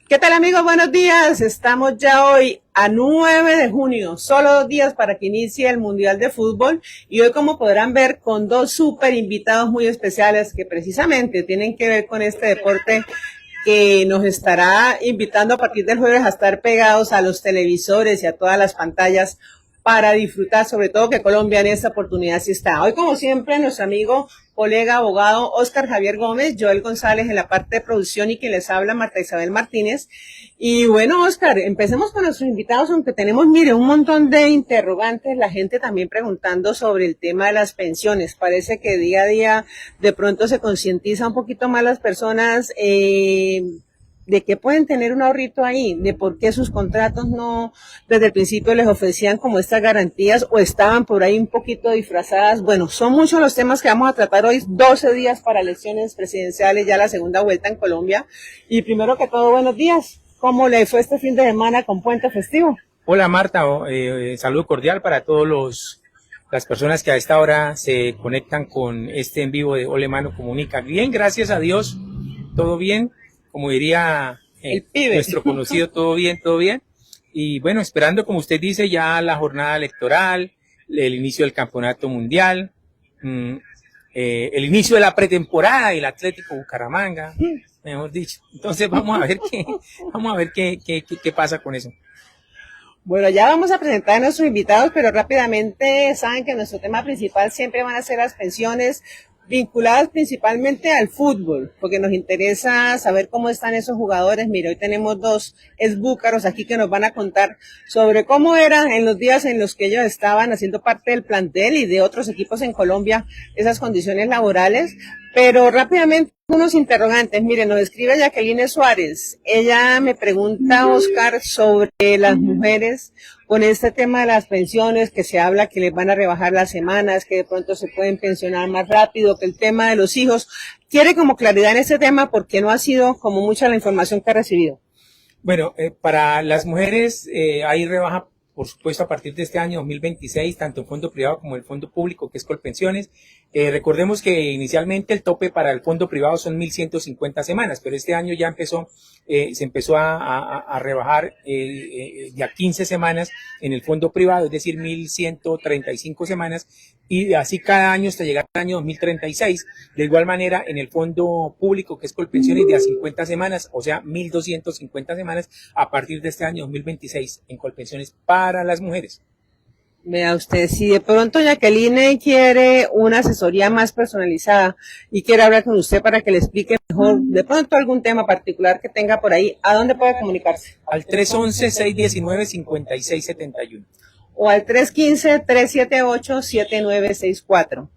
¿Qué tal amigos? Buenos días. Estamos ya hoy a 9 de junio, solo 2 días para que inicie el Mundial de Fútbol y hoy como podrán ver con dos súper invitados muy especiales que precisamente tienen que ver con este deporte que nos estará invitando a partir del jueves a estar pegados a los televisores y a todas las pantallas para disfrutar, sobre todo que Colombia en esta oportunidad sí está. Hoy, como siempre, nuestro amigo, colega, abogado Oscar Javier Gómez, Joel González en la parte de producción y quien les habla, Marta Isabel Martínez. Y bueno, Oscar, empecemos con nuestros invitados, aunque tenemos, mire, un montón de interrogantes, la gente también preguntando sobre el tema de las pensiones. Parece que día a día de pronto se concientiza un poquito más las personas de que pueden tener un ahorrito ahí, de por qué sus contratos no desde el principio les ofrecían como estas garantías o estaban por ahí un poquito disfrazadas. Bueno, son muchos los temas que vamos a tratar hoy, 12 días para elecciones presidenciales, ya la segunda vuelta en Colombia. Y primero que todo, buenos días. ¿Cómo le fue este fin de semana con puente festivo? Hola Marta, saludo cordial para las personas que a esta hora se conectan con este en vivo de Ole Mano Comunica. Bien, gracias a Dios, todo bien, como diría El pibe. nuestro conocido, todo bien, todo bien. Y bueno, esperando, como usted dice, ya la jornada electoral, el inicio del campeonato mundial, mm, el inicio de la pretemporada y el Atlético Bucaramanga, mejor dicho. Entonces vamos a ver qué pasa con eso. Bueno, ya vamos a presentar a nuestros invitados, pero rápidamente saben que nuestro tema principal siempre van a ser las pensiones vinculadas principalmente al fútbol, porque nos interesa saber cómo están esos jugadores. Mira, hoy tenemos dos exbúcaros aquí que nos van a contar sobre cómo eran en los días en los que ellos estaban haciendo parte del plantel y de otros equipos en Colombia, esas condiciones laborales. Pero rápidamente unos interrogantes. Miren, nos escribe Jacqueline Suárez. Ella me pregunta, Oscar, sobre las mujeres con este tema de las pensiones, que se habla que les van a rebajar las semanas, que de pronto se pueden pensionar más rápido, que el tema de los hijos. Quiere como claridad en este tema porque no ha sido como mucha la información que ha recibido. Bueno, para las mujeres hay rebaja, por supuesto, a partir de este año 2026, tanto en fondo privado como en el fondo público, que es Colpensiones. Recordemos que inicialmente el tope para el fondo privado son 1.150 semanas, pero este año ya se empezó a rebajar ya 15 semanas en el fondo privado, es decir, 1.135 semanas, y así cada año hasta llegar al año 2036. De igual manera, en el fondo público, que es Colpensiones, de a 50 semanas, o sea, 1.250 semanas a partir de este año 2026 en Colpensiones para las mujeres. Vea usted, si de pronto Jacqueline quiere una asesoría más personalizada y quiere hablar con usted para que le explique mejor de pronto algún tema particular que tenga por ahí, ¿a dónde puede comunicarse? Al 311-619-5671. O al 315-378-7964.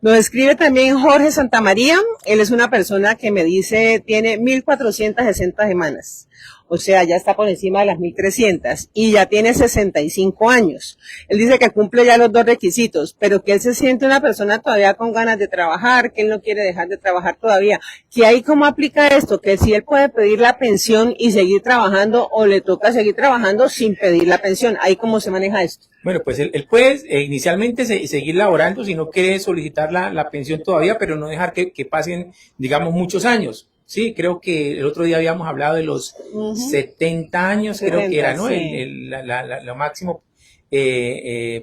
Nos escribe también Jorge Santamaría. Él es una persona que me dice tiene 1.460 semanas. O sea, ya está por encima de las 1.300 y ya tiene 65 años. Él dice que cumple ya los dos requisitos, pero que él se siente una persona todavía con ganas de trabajar, que él no quiere dejar de trabajar todavía. ¿Que ahí cómo aplica esto? Que si él puede pedir la pensión y seguir trabajando o le toca seguir trabajando sin pedir la pensión. ¿Ahí cómo se maneja esto? Bueno, pues él puede inicialmente seguir laborando si no quiere solicitar la pensión todavía, pero no dejar que pasen, digamos, muchos años. Sí, creo que el otro día habíamos hablado de los 70 años, 70, creo que era, ¿no? Sí. Lo máximo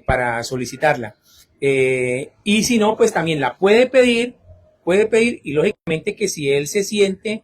para solicitarla. Y si no, pues también la puede pedir y lógicamente que si él se siente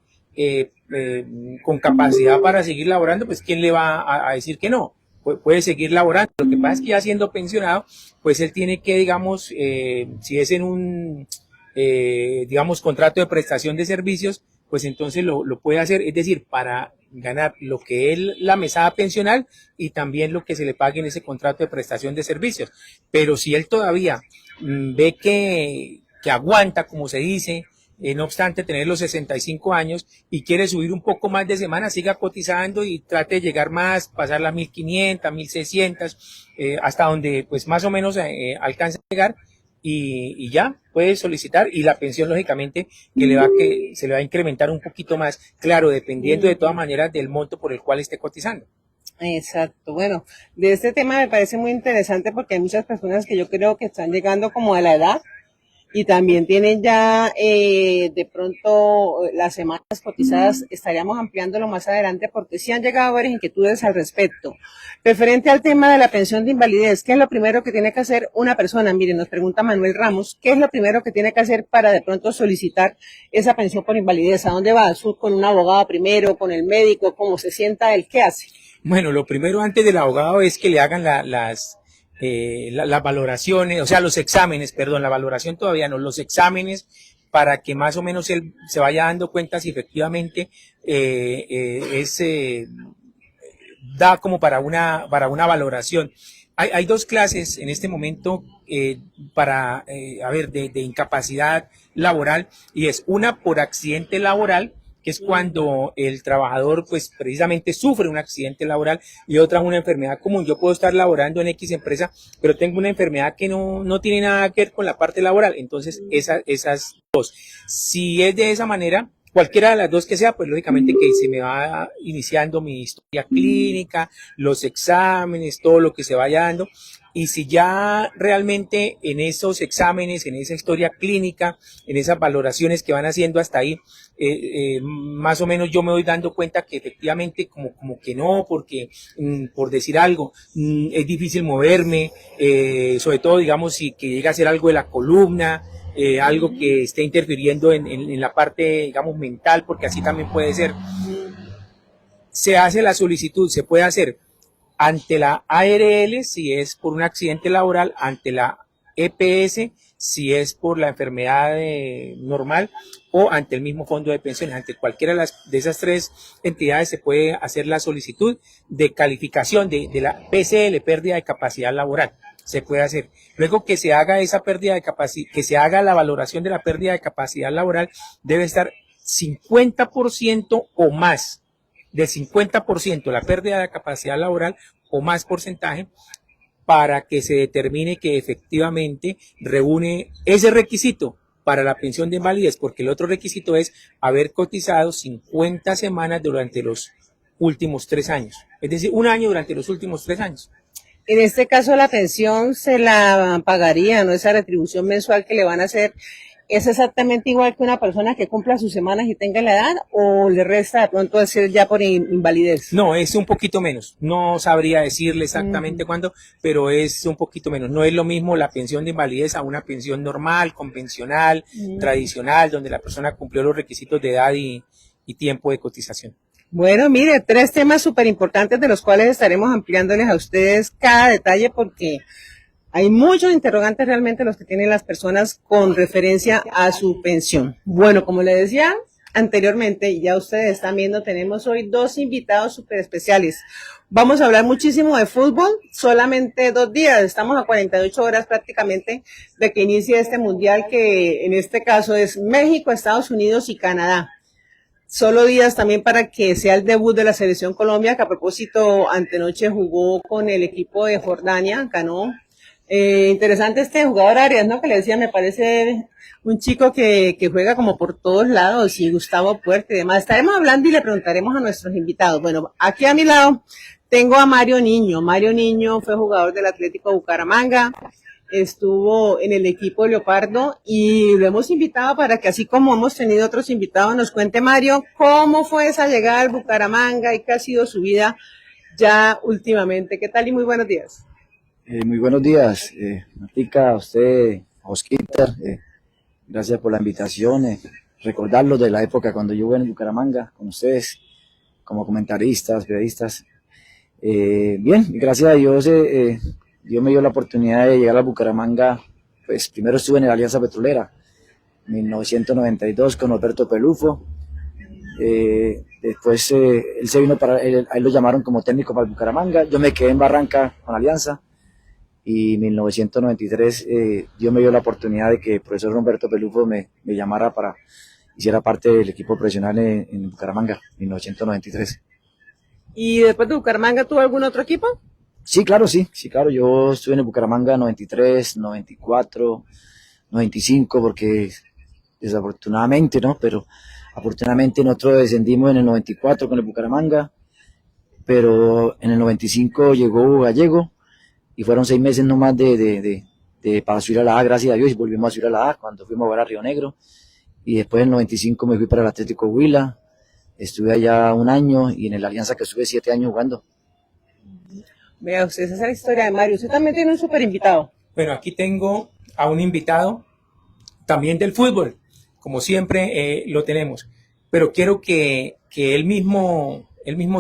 con capacidad para seguir laborando, pues ¿quién le va a decir que no? Puede seguir laborando. Lo que pasa es que ya siendo pensionado, pues él tiene que, digamos, si es en un, digamos, contrato de prestación de servicios, pues entonces lo puede hacer, es decir, para ganar lo que es la mesada pensional y también lo que se le pague en ese contrato de prestación de servicios. Pero si él todavía ve que aguanta, como se dice, no obstante tener los 65 años y quiere subir un poco más de semana, siga cotizando y trate de llegar más, pasar las 1.500, 1.600, hasta donde pues más o menos alcance a llegar y ya puede solicitar y la pensión lógicamente que se le va a incrementar un poquito más, claro, dependiendo de todas maneras del monto por el cual esté cotizando. Exacto. Bueno, de este tema me parece muy interesante porque hay muchas personas que yo creo que están llegando como a la edad y también tienen ya de pronto las semanas cotizadas, estaríamos ampliándolo más adelante porque sí han llegado varias inquietudes al respecto. Referente al tema de la pensión de invalidez, ¿qué es lo primero que tiene que hacer una persona? Miren, nos pregunta Manuel Ramos, ¿qué es lo primero que tiene que hacer para de pronto solicitar esa pensión por invalidez? ¿A dónde va? ¿Con un abogado primero, con el médico? ¿Cómo se sienta él? ¿Qué hace? Bueno, lo primero antes del abogado es que le hagan las valoraciones, o sea, los exámenes, perdón, la valoración todavía no, los exámenes para que más o menos él se vaya dando cuenta si efectivamente da como para una valoración. Hay dos clases en este momento de incapacidad laboral, y es una por accidente laboral, que es cuando el trabajador pues precisamente sufre un accidente laboral, y otra es una enfermedad común. Yo puedo estar laborando en X empresa, pero tengo una enfermedad que no tiene nada que ver con la parte laboral. Entonces esas dos, si es de esa manera, cualquiera de las dos que sea, pues lógicamente que se me va iniciando mi historia clínica, los exámenes, todo lo que se vaya dando. Y si ya realmente en esos exámenes, en esa historia clínica, en esas valoraciones que van haciendo hasta ahí, más o menos yo me voy dando cuenta que efectivamente como que no, porque por decir algo, es difícil moverme, sobre todo digamos si que llega a ser algo de la columna, algo que esté interfiriendo en la parte, digamos, mental, porque así también puede ser. Se hace la solicitud, se puede hacer ante la ARL si es por un accidente laboral, ante la EPS si es por la enfermedad normal, o ante el mismo fondo de pensiones. Ante cualquiera de esas tres entidades se puede hacer la solicitud de calificación de la PCL, pérdida de capacidad laboral. Se puede hacer. Luego que se haga esa pérdida de capacidad, que se haga la valoración de la pérdida de capacidad laboral, debe estar 50% o más, del 50% la pérdida de capacidad laboral o más porcentaje, para que se determine que efectivamente reúne ese requisito para la pensión de invalidez, porque el otro requisito es haber cotizado 50 semanas durante los últimos 3 años, es decir, un año durante los últimos 3 años. En este caso la pensión se la pagaría, ¿no? Esa retribución mensual que le van a hacer, ¿es exactamente igual que una persona que cumpla sus semanas y tenga la edad, o le resta de pronto hacer ya por invalidez? No, es un poquito menos. No sabría decirle exactamente cuándo, pero es un poquito menos. No es lo mismo la pensión de invalidez a una pensión normal, convencional, tradicional, donde la persona cumplió los requisitos de edad y tiempo de cotización. Bueno, mire, 3 temas súper importantes de los cuales estaremos ampliándoles a ustedes cada detalle, porque hay muchos interrogantes realmente los que tienen las personas con referencia a su pensión. Bueno, como les decía anteriormente, y ya ustedes están viendo, tenemos hoy 2 invitados súper especiales. Vamos a hablar muchísimo de fútbol, solamente 2 días, estamos a 48 horas prácticamente de que inicie este mundial, que en este caso es México, Estados Unidos y Canadá. Solo días también para que sea el debut de la Selección Colombia, que a propósito antenoche jugó con el equipo de Jordania, ganó. Interesante este jugador Arias, ¿no? Que le decía, me parece un chico que juega como por todos lados, y Gustavo Puerta y demás. Estaremos hablando y le preguntaremos a nuestros invitados. Bueno, aquí a mi lado tengo a Mario Niño. Mario Niño fue jugador del Atlético Bucaramanga, estuvo en el equipo Leopardo, y lo hemos invitado para que, así como hemos tenido otros invitados, nos cuente, Mario, cómo fue esa llegada al Bucaramanga y qué ha sido su vida ya últimamente. ¿Qué tal y muy buenos días? Muy buenos días, Martica, a usted, a Osquita, gracias por la invitación, recordarlo de la época cuando yo jugué en Bucaramanga con ustedes como comentaristas, periodistas. Bien, gracias a Dios, Dios me dio la oportunidad de llegar a Bucaramanga. Pues primero estuve en la Alianza Petrolera, 1992, con Alberto Pelufo. Después él se vino ahí lo llamaron como técnico para el Bucaramanga. Yo me quedé en Barranca con Alianza, y en 1993 Dios me dio la oportunidad de que el profesor Humberto Pelufo me llamara para hiciera parte del equipo profesional en Bucaramanga, 1993. ¿Y después de Bucaramanga tuvo algún otro equipo? Sí, claro, yo estuve en el Bucaramanga 93, 94, 95, porque desafortunadamente, ¿no? Pero afortunadamente nosotros descendimos en el 94 con el Bucaramanga, pero en el 95 llegó Gallego, y fueron 6 meses nomás de para subir a la A, gracias a Dios, y volvimos a subir a la A cuando fuimos a jugar a Río Negro. Y después en el 95 me fui para el Atlético Huila, estuve allá un año y en el Alianza que estuve 7 años jugando. Vea usted, esa es la historia de Mario. Usted también tiene un súper invitado. Bueno, aquí tengo a un invitado también del fútbol, como siempre lo tenemos, pero quiero que él mismo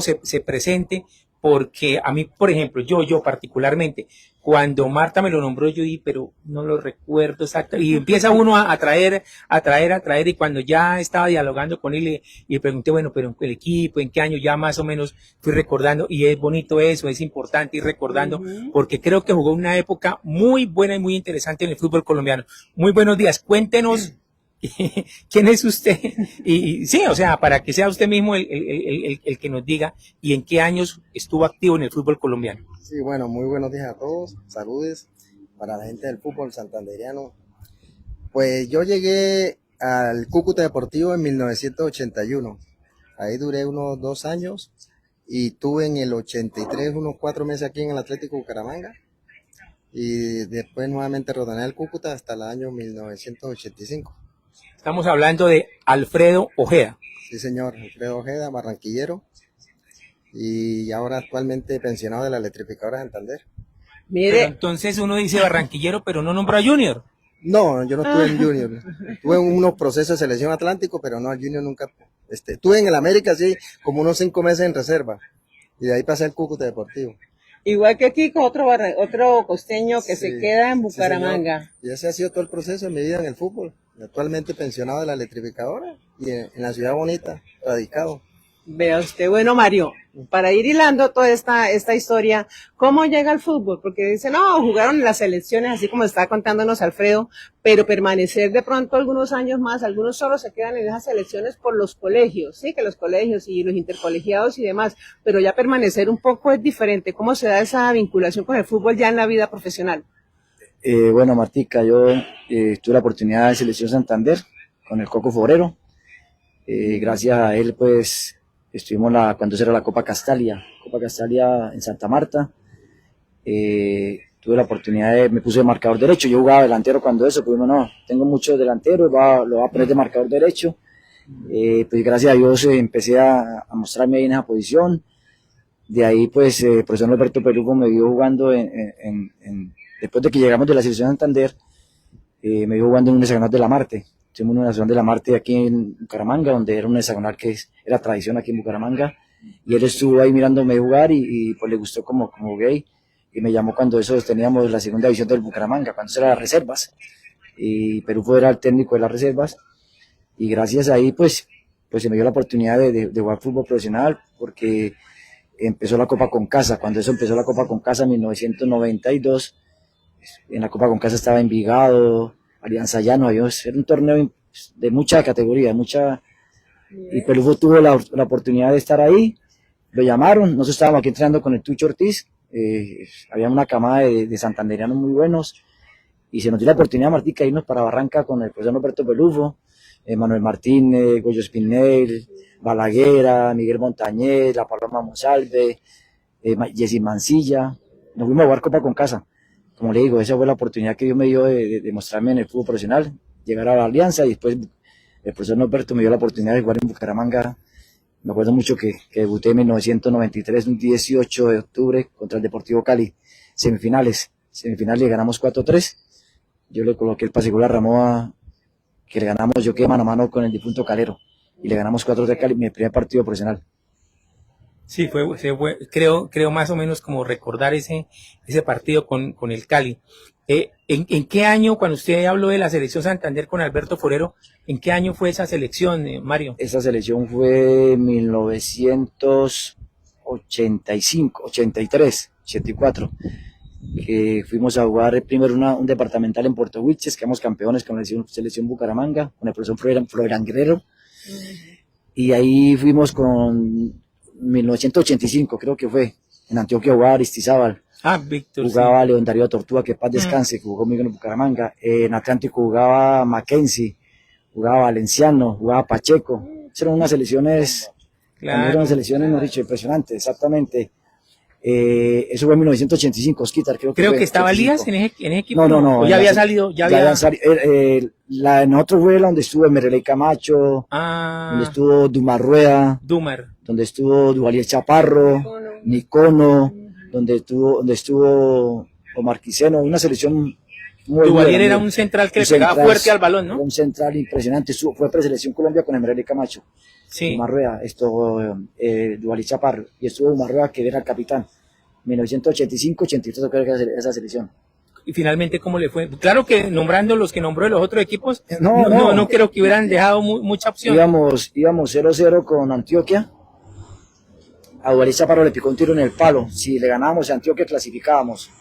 se presente, porque a mí, por ejemplo, yo particularmente, cuando Marta me lo nombró, yo dije, pero no lo recuerdo exacto, y empieza uno a traer, y cuando ya estaba dialogando con él, y le pregunté, bueno, pero el equipo, ¿en qué año? Ya más o menos fui recordando, y es bonito eso, es importante ir recordando, porque creo que jugó una época muy buena y muy interesante en el fútbol colombiano. Muy buenos días, cuéntenos quién es usted, y sí, o sea, para que sea usted mismo el que nos diga, y en qué años estuvo activo en el fútbol colombiano. Sí, bueno, muy buenos días a todos, saludes para la gente del fútbol santanderiano. Pues yo llegué al Cúcuta Deportivo en 1981, ahí duré unos 2 años y tuve en el 83 unos 4 meses aquí en el Atlético Bucaramanga y después nuevamente retorné al Cúcuta hasta el año 1985. Estamos hablando de Alfredo Ojeda. Sí, señor, Alfredo Ojeda, barranquillero y ahora actualmente pensionado de la Electrificadora de Santander. Mire. Pero entonces uno dice barranquillero, pero no nombra a Junior. No, yo no estuve en Junior. Tuve unos procesos de selección Atlántico, pero no, al Junior nunca. Estuve en el América, sí, como unos 5 meses en reserva. Y de ahí pasé al Cúcuta Deportivo. Igual que aquí con otro costeño que se queda en Bucaramanga. Sí, y ese ha sido todo el proceso de mi vida en el fútbol. Actualmente pensionado de la Electrificadora y en la ciudad bonita, radicado. Vea usted, bueno, Mario, para ir hilando toda esta historia, ¿cómo llega al fútbol? Porque dicen, no, jugaron en las selecciones, así como está contándonos Alfredo, pero permanecer de pronto algunos años más, algunos solo se quedan en esas selecciones por los colegios, sí, que los colegios y los intercolegiados y demás, pero ya permanecer un poco es diferente. ¿Cómo se da esa vinculación con el fútbol ya en la vida profesional? Bueno, Martica, yo tuve la oportunidad de Selección Santander con el Coco Forero. Gracias a él, pues, estuvimos cuando era la Copa Castalia en Santa Marta. Tuve la oportunidad me puse de marcador derecho. Yo jugaba delantero cuando eso, pues no, tengo muchos delanteros, lo voy a poner de marcador derecho. Pues gracias a Dios empecé a mostrarme ahí en esa posición. De ahí, pues, el profesor Alberto Pelufo me vio jugando después de que llegamos de la Selección de Santander, me vio jugando en un hexagonal de la Marte. Hicimos una hexagonal de la Marte aquí en Bucaramanga, donde era un hexagonal que era tradición aquí en Bucaramanga, y él estuvo ahí mirándome jugar y pues le gustó como gay, y me llamó cuando eso teníamos la segunda división del Bucaramanga, cuando eso era las reservas, y Pelufo era el técnico de las reservas, y gracias a ahí pues se me dio la oportunidad de jugar fútbol profesional, porque empezó la Copa Concasa. Cuando eso empezó la Copa Concasa en 1992, en la Copa Concasa estaba Envigado, Alianza Llano, era un torneo de mucha categoría, y Pelufo tuvo la oportunidad de estar ahí, lo llamaron, nosotros estábamos aquí entrenando con el Tucho Ortiz, había una camada de santanderianos muy buenos, y se nos dio la oportunidad, Martica, de irnos para Barranca con el profesor Roberto Pelufo, Manuel Martínez, Goyo Espinel, Balaguera, Miguel Montañez, La Paloma Monsalve, Jessy Mancilla. Nos fuimos a jugar Copa Concasa. Como le digo, esa fue la oportunidad que Dios me dio de mostrarme en el fútbol profesional, llegar a la Alianza, y después el profesor Norberto me dio la oportunidad de jugar en Bucaramanga. Me acuerdo mucho que debuté en 1993, un 18 de octubre, contra el Deportivo Cali. Semifinales le ganamos 4-3. Yo le coloqué el pase gol a Ramoa, que le ganamos, yo quedé mano a mano con el difunto Calero, y le ganamos 4-3 a Cali, mi primer partido profesional. Sí, creo más o menos como recordar ese partido con el Cali. ¿En qué año, cuando usted habló de la selección Santander con Alberto Forero, en qué año fue esa selección, Mario? Esa selección fue en 1985, 83, 84, que fuimos a jugar primero un departamental en Puerto Wilches, quedamos campeones con la selección Bucaramanga, con el profesor Florian Guerrero, y ahí fuimos con 1985, creo que fue, en Antioquia jugaba Aristizábal, Víctor. Jugaba sí. León Darío Tortuga, que paz descanse, que jugó conmigo en Bucaramanga. En Atlántico jugaba Mackenzie, jugaba Valenciano, jugaba Pacheco. Eran unas selecciones, Claro. Eran selecciones, hemos dicho, impresionantes, exactamente. Eso fue en 1985, Osquitar, creo Creo fue, que estaba 85. Elías en ese equipo. No. ¿O ya había salido? Ya había... La de nosotros fue la donde estuvo Mereley Camacho, donde Ah, estuvo Dumar Rueda, Dumer. donde estuvo Duvalier Chaparro, Nicono, donde estuvo Omar Quiseno, una selección muy Duvalier buena. era un central que Un le pegaba central, fuerte al balón, ¿no? Un central impresionante, fue preselección Colombia con Mereley Camacho. Sí. Dumar Rueda, Duvalier Chaparro, y estuvo Dumar Rueda, que era el capitán. 1985-83 creo que era esa selección. Y finalmente, ¿cómo le fue? Claro que nombrando los que nombró de los otros equipos, No. no creo que hubieran dejado mucha opción. Íbamos 0-0 con Antioquia. A Duvalier Chaparro le picó un tiro en el palo. Si le ganábamos a Antioquia, clasificábamos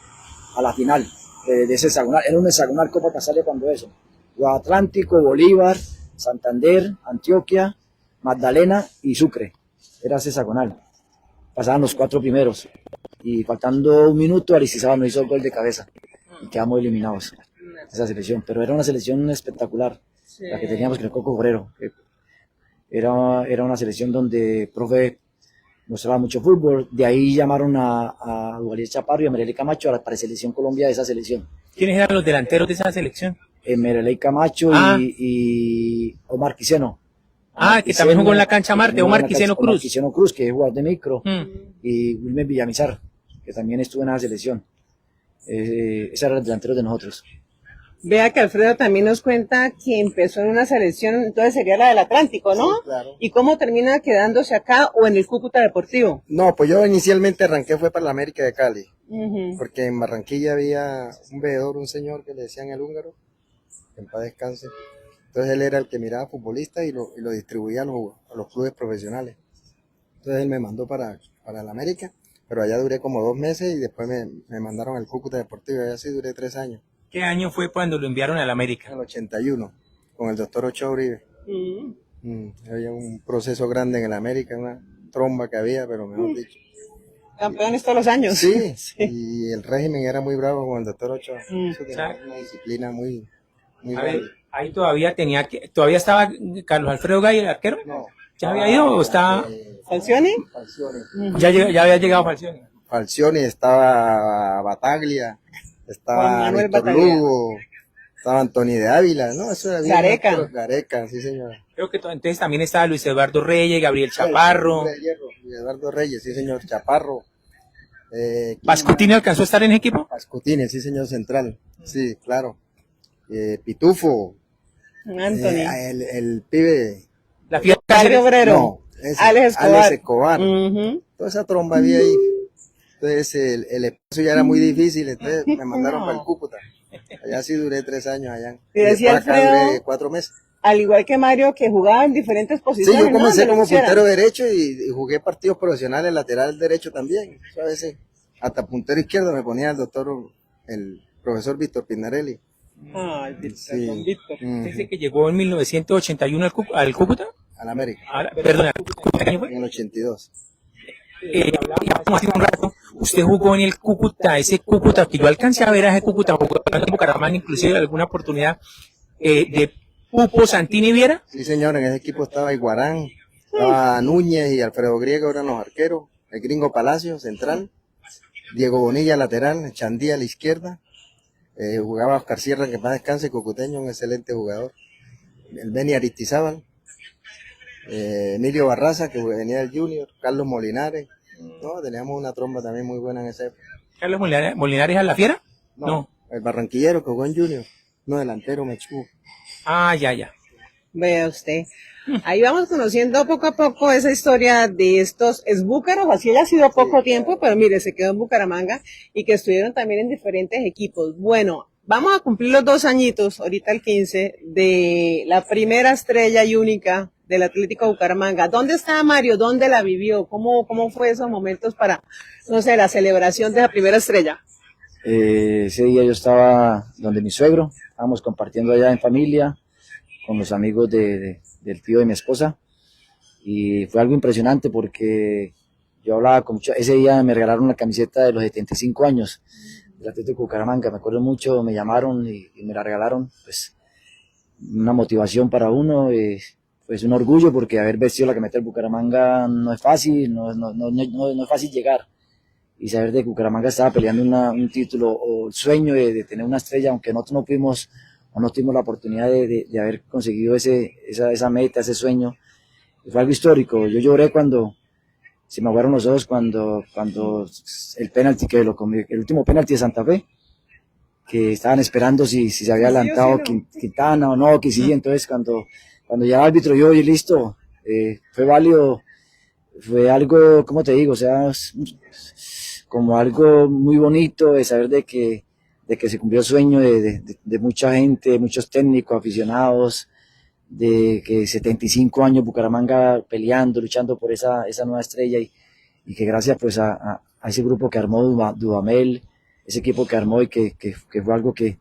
a la final de ese hexagonal. Era un hexagonal Copa pasarle cuando eso. Atlántico, Bolívar, Santander, Antioquia, Magdalena y Sucre. Era ese hexagonal. Pasaban los 4 primeros. Y faltando un minuto, Aristizábal nos hizo el gol de cabeza. Y quedamos eliminados. Esa selección. Pero era una selección espectacular. Sí. La que teníamos con el Coco Obrero. Era una selección donde profe mostraba mucho fútbol. De ahí llamaron a Duvalier Chaparro y a Mereley Camacho para Selección Colombia de esa selección. ¿Quiénes eran los delanteros de esa selección? Mereley Camacho y Omar Quiseno. Que Quiseno, también jugó en la cancha Marte, Omar Quiseno Cruz. Omar Quiseno Cruz, que es jugador de micro. Y Wilmer Villamizar, que también estuvo en esa selección. Esos eran los delanteros de nosotros. Vea que Alfredo también nos cuenta que empezó en una selección, entonces sería la del Atlántico, ¿no? Sí, claro. ¿Y cómo termina quedándose acá o en el Cúcuta Deportivo? No, pues yo inicialmente arranqué fue para la América de Cali, porque en Barranquilla había un veedor, un señor que le decían el húngaro, que en paz descanse. Entonces él era el que miraba futbolistas y lo distribuía a los clubes profesionales. Entonces él me mandó para la América, pero allá duré como 2 meses y después me mandaron al Cúcuta Deportivo, allá sí duré 3 años. ¿Qué año fue cuando lo enviaron a la América? En el 81, con el doctor Ochoa Uribe. Había un proceso grande en el América, una tromba que había, pero mejor dicho. Campeones todos los años. Sí, y el régimen era muy bravo con el doctor Ochoa. Eso tenía una disciplina muy grande. Ahí todavía estaba Carlos Alfredo Gay, el arquero. No. ¿Ya había ido o estaba? ¿Falcioni? Falcioni. Ya había llegado Falcioni. Falcioni, estaba Bataglia, estaba Víctor Lugo, estaba Antoni de Ávila, ¿no? Eso era bien. Gareca, sí señor. Creo que entonces también estaba Luis Eduardo Reyes, Gabriel Chaparro. Luis Eduardo Reyes, sí señor, Chaparro. ¿Pascutini alcanzó a estar en equipo? Pascutini, sí señor, central, sí, claro. Pitufo. Anthony. El pibe. La fiesta Barrio Obrero. No, Alex Escobar. Toda esa tromba había ahí. Entonces el espacio ya era muy difícil, entonces me mandaron para el Cúcuta. Allá sí duré 3 años allá. Y decía acá duré 4 meses. Al igual que Mario, que jugaba en diferentes posiciones. Sí, yo comencé ¿no? como puntero derecho y jugué partidos profesionales lateral derecho también. A veces hasta puntero izquierdo me ponía el profesor Víctor Pinarelli. Víctor. Dice que llegó en 1981 al Cúcuta. Al América. Perdón, ¿al Cúcuta qué año fue? En el 82. Hace un rato, usted jugó en el Cúcuta, ese Cúcuta, que yo alcancé a ver a ese Cúcuta jugando en Bucaramanga, inclusive alguna oportunidad de Pupo, Santini y Viera. Sí señor, en ese equipo estaba Iguarán, estaba Núñez y Alfredo Griego eran los arqueros, el Gringo Palacio, central, Diego Bonilla, lateral, Chandía a la izquierda, jugaba Oscar Sierra, que más descanse, cucuteño, un excelente jugador, el Beni Aristizábal, Emilio Barraza, que venía del Junior, Carlos Molinares, no, teníamos una tromba también muy buena en esa época. ¿Carlos Molinares a la Fiera? No, el barranquillero que jugó en Junior, no, delantero Mechú. Ya. Vea usted. Ahí vamos conociendo poco a poco esa historia de estos esbúcaros, así ha sido poco tiempo, pero mire, se quedó en Bucaramanga y que estuvieron también en diferentes equipos. Bueno, vamos a cumplir los 2 añitos, ahorita el 15, de la primera estrella y única del Atlético Bucaramanga. ¿Dónde estaba Mario? ¿Dónde la vivió? ¿Cómo fue esos momentos para, no sé, la celebración de la primera estrella? Ese día yo estaba donde mi suegro, estábamos compartiendo allá en familia, con los amigos del tío de mi esposa, y fue algo impresionante porque yo hablaba con mucho, ese día me regalaron la camiseta de los 75 años del Atlético Bucaramanga, me acuerdo mucho, me llamaron y me la regalaron, pues una motivación para uno, pues un orgullo porque haber vestido la camiseta del Bucaramanga no es fácil, no es fácil llegar. y saber de que Bucaramanga estaba peleando un título o el sueño de tener una estrella, aunque nosotros no pudimos o no tuvimos la oportunidad de haber conseguido esa meta, ese sueño. Fue algo histórico. Yo lloré cuando se me aguaron los ojos cuando el penalti que el último penalti de Santa Fe, que estaban esperando si se había adelantado Quintana o no, que sí. Entonces cuando ya el árbitro yo y listo, fue válido, fue algo, ¿cómo te digo? O sea, como algo muy bonito de saber de que se cumplió el sueño de mucha gente, muchos técnicos, aficionados, de que 75 años Bucaramanga peleando, luchando por esa nueva estrella y que gracias pues a ese grupo que armó Dudamel, ese equipo que armó y que fue algo que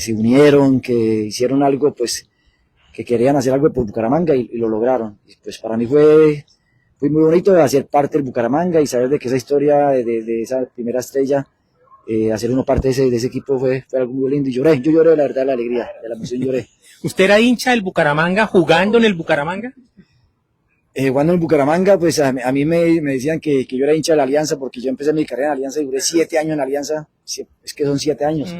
se unieron, que hicieron algo pues que querían hacer algo por Bucaramanga y lo lograron. Y pues para mí fue muy bonito hacer parte del Bucaramanga y saber de que esa historia de esa primera estrella, hacer uno parte de ese equipo fue algo muy lindo y yo lloré la verdad, la alegría, de la emoción lloré. ¿Usted era hincha del Bucaramanga jugando en el Bucaramanga? Jugando en Bucaramanga, pues a mí me decían que yo era hincha de la Alianza porque yo empecé mi carrera en Alianza y duré 7 años en Alianza, es que son 7 años.